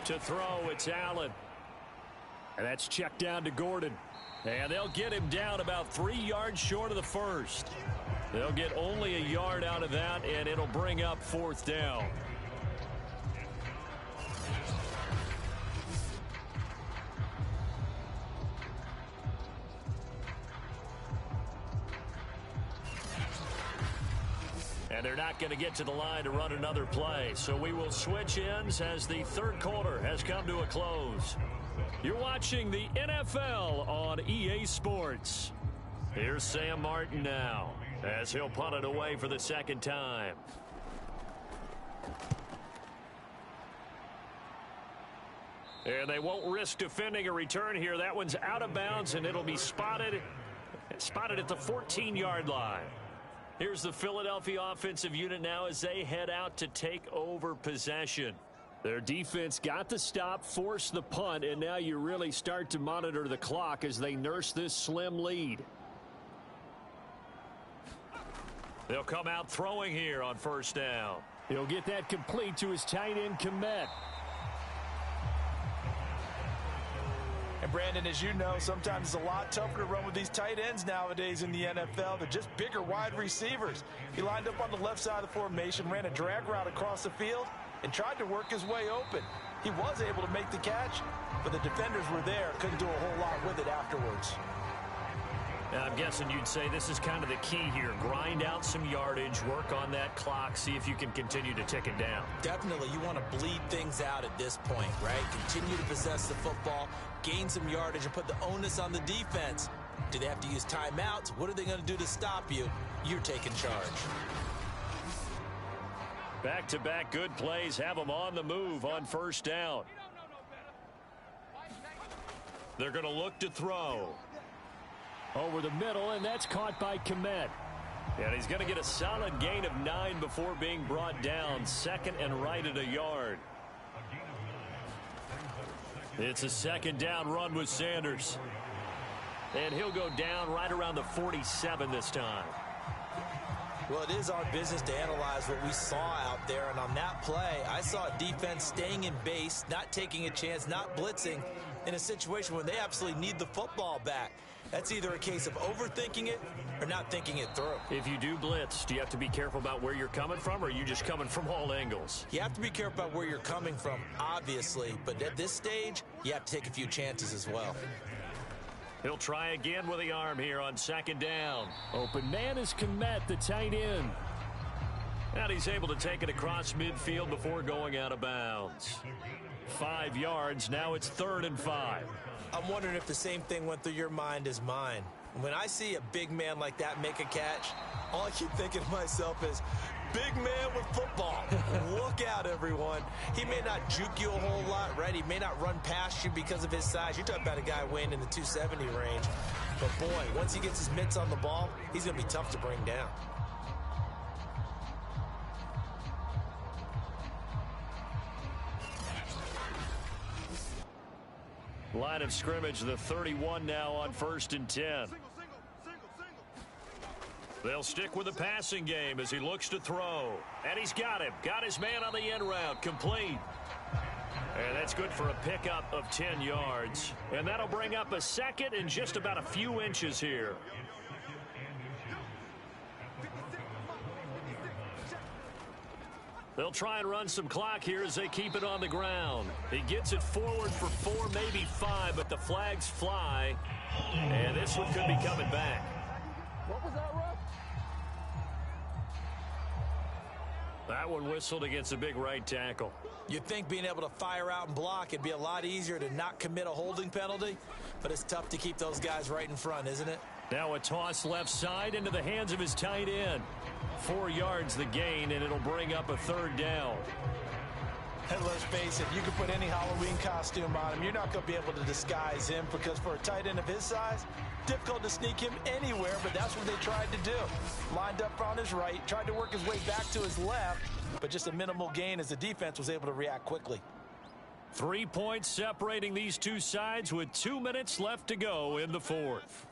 To throw, it's Allen. And that's checked down to Gordon. And they'll get him down about 3 yards short of the first. They'll get only a yard out of that, and it'll bring up 4th down. And they're not going to get to the line to run another play. So we will switch ends as the 3rd quarter has come to a close. You're watching the NFL on EA Sports. Here's Sam Martin now. as he'll punt it away for the second time. And they won't risk defending a return here. That one's out of bounds, and it'll be spotted at the 14-yard line. Here's the Philadelphia offensive unit now as they head out to take over possession. Their defense got the stop, forced the punt, and now you really start to monitor the clock as they nurse this slim lead. They'll come out throwing here on first down. He'll get that complete to his tight end, Komet. And Brandon, as you know, sometimes it's a lot tougher to run with these tight ends nowadays in the NFL. They're just bigger wide receivers. He lined up on the left side of the formation, ran a drag route across the field, and tried to work his way open. He was able to make the catch, but the defenders were there, couldn't do a whole lot with it afterwards. Now, I'm guessing you'd say this is kind of the key here. Grind out some yardage, work on that clock, see if you can continue to tick it down. Definitely, you want to bleed things out at this point, right? Continue to possess the football, gain some yardage, and put the onus on the defense. Do they have to use timeouts? What are they going to do to stop you? You're taking charge. Back-to-back good plays have them on the move on first down. They're going to look to throw. Over the middle, and that's caught by Komet. And he's going to get a solid gain of 9 before being brought down. Second and right at a yard. It's a second down run with Sanders. And he'll go down right around the 47 this time. Well, it is our business to analyze what we saw out there, and on that play, I saw a defense staying in base, not taking a chance, not blitzing, in a situation where they absolutely need the football back. That's either a case of overthinking it or not thinking it through. If you do blitz, do you have to be careful about where you're coming from, or are you just coming from all angles? You have to be careful about where you're coming from, obviously, but at this stage, you have to take a few chances as well. He'll try again with the arm here on second down. Open man is Komet, the tight end. And he's able to take it across midfield before going out of bounds. 5 yards, now it's 3rd and 5. I'm wondering if the same thing went through your mind as mine. When I see a big man like that make a catch, all I keep thinking to myself is, big man with football. Look out, everyone. He may not juke you a whole lot, right? He may not run past you because of his size. You're talking about a guy weighing in the 270 range. But, boy, once he gets his mitts on the ball, he's going to be tough to bring down. Line of scrimmage, the 31 now on 1st and 10. They'll stick with the passing game as he looks to throw. And he's got him. Got his man on the end route. Complete. And that's good for a pickup of 10 yards. And that'll bring up a second and just about a few inches here. They'll try and run some clock here as they keep it on the ground. He gets it forward for 4, maybe 5, but the flags fly. And this one could be coming back. What was that, Russ? That one whistled against a big right tackle. You'd think being able to fire out and block, it'd be a lot easier to not commit a holding penalty, but it's tough to keep those guys right in front, isn't it? Now a toss left side into the hands of his tight end. 4 yards the gain, and it'll bring up a 3rd down. And let's face it, you can put any Halloween costume on him. You're not going to be able to disguise him because for a tight end of his size, difficult to sneak him anywhere, but that's what they tried to do. Lined up on his right, tried to work his way back to his left, but just a minimal gain as the defense was able to react quickly. 3 points separating these two sides with 2 minutes left to go in the 4th.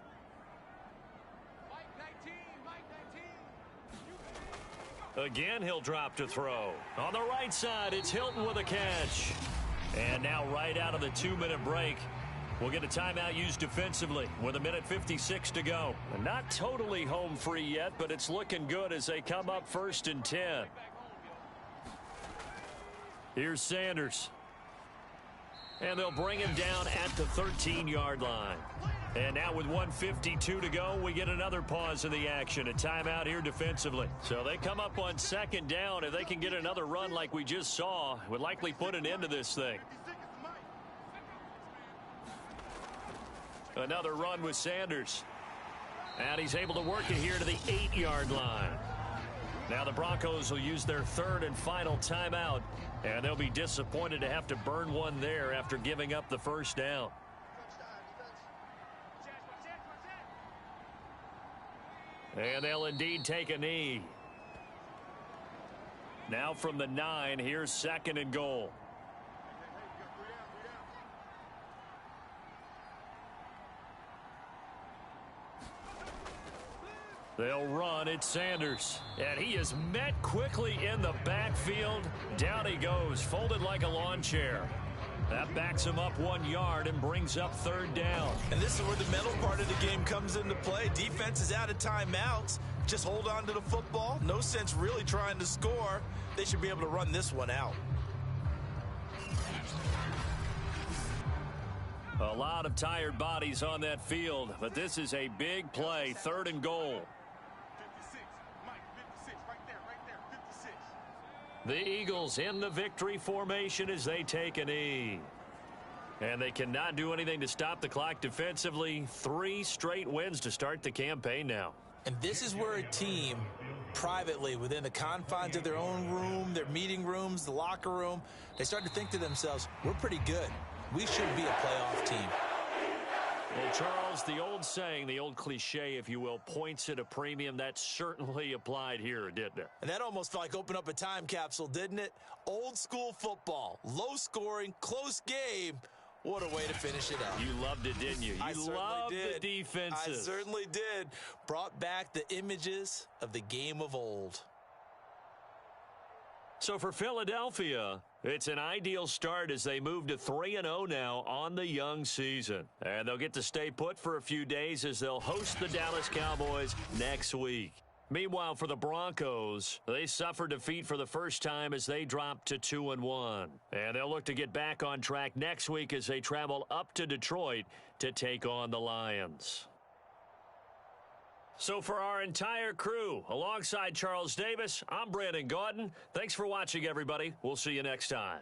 Again, he'll drop to throw. On the right side, it's Hilton with a catch. And now right out of the 2-minute break, we'll get a timeout used defensively with 1:56 to go. And not totally home free yet, but it's looking good as they come up 1st and 10. Here's Sanders. And they'll bring him down at the 13-yard line. And now with 1:52 to go, we get another pause in the action. A timeout here defensively. So they come up on 2nd down. If they can get another run like we just saw, would likely put an end to this thing. Another run with Sanders. And he's able to work it here to the 8-yard line. Now the Broncos will use their third and final timeout, and they'll be disappointed to have to burn one there after giving up the first down. And they'll indeed take a knee. Now from the 9, here's 2nd and goal. They'll run. It's Sanders. And he is met quickly in the backfield. Down he goes, folded like a lawn chair. That backs him up 1 yard and brings up 3rd down. And this is where the mental part of the game comes into play. Defense is out of timeouts. Just hold on to the football. No sense really trying to score. They should be able to run this one out. A lot of tired bodies on that field, but this is a big play. 3rd and goal. 56, Mike, 56, right there, 56. The Eagles in the victory formation as they take a knee. And they cannot do anything to stop the clock defensively. 3 straight wins to start the campaign now. And this is where a team, privately, within the confines of their own room, their meeting rooms, the locker room, they start to think to themselves, we're pretty good. We should be a playoff team. Well, Charles, the old saying, the old cliche, if you will, points at a premium, that certainly applied here, didn't it? And that almost felt like opened up a time capsule, didn't it? Old school football, low scoring, close game. What a way to finish it up. You loved it, didn't you? You loved the defenses. I certainly did. Brought back the images of the game of old. So for Philadelphia, it's an ideal start as they move to 3-0 now on the young season. And they'll get to stay put for a few days as they'll host the Dallas Cowboys next week. Meanwhile, for the Broncos, they suffered defeat for the first time as they dropped to 2-1. And they'll look to get back on track next week as they travel up to Detroit to take on the Lions. So for our entire crew, alongside Charles Davis, I'm Brandon Gaudin. Thanks for watching, everybody. We'll see you next time.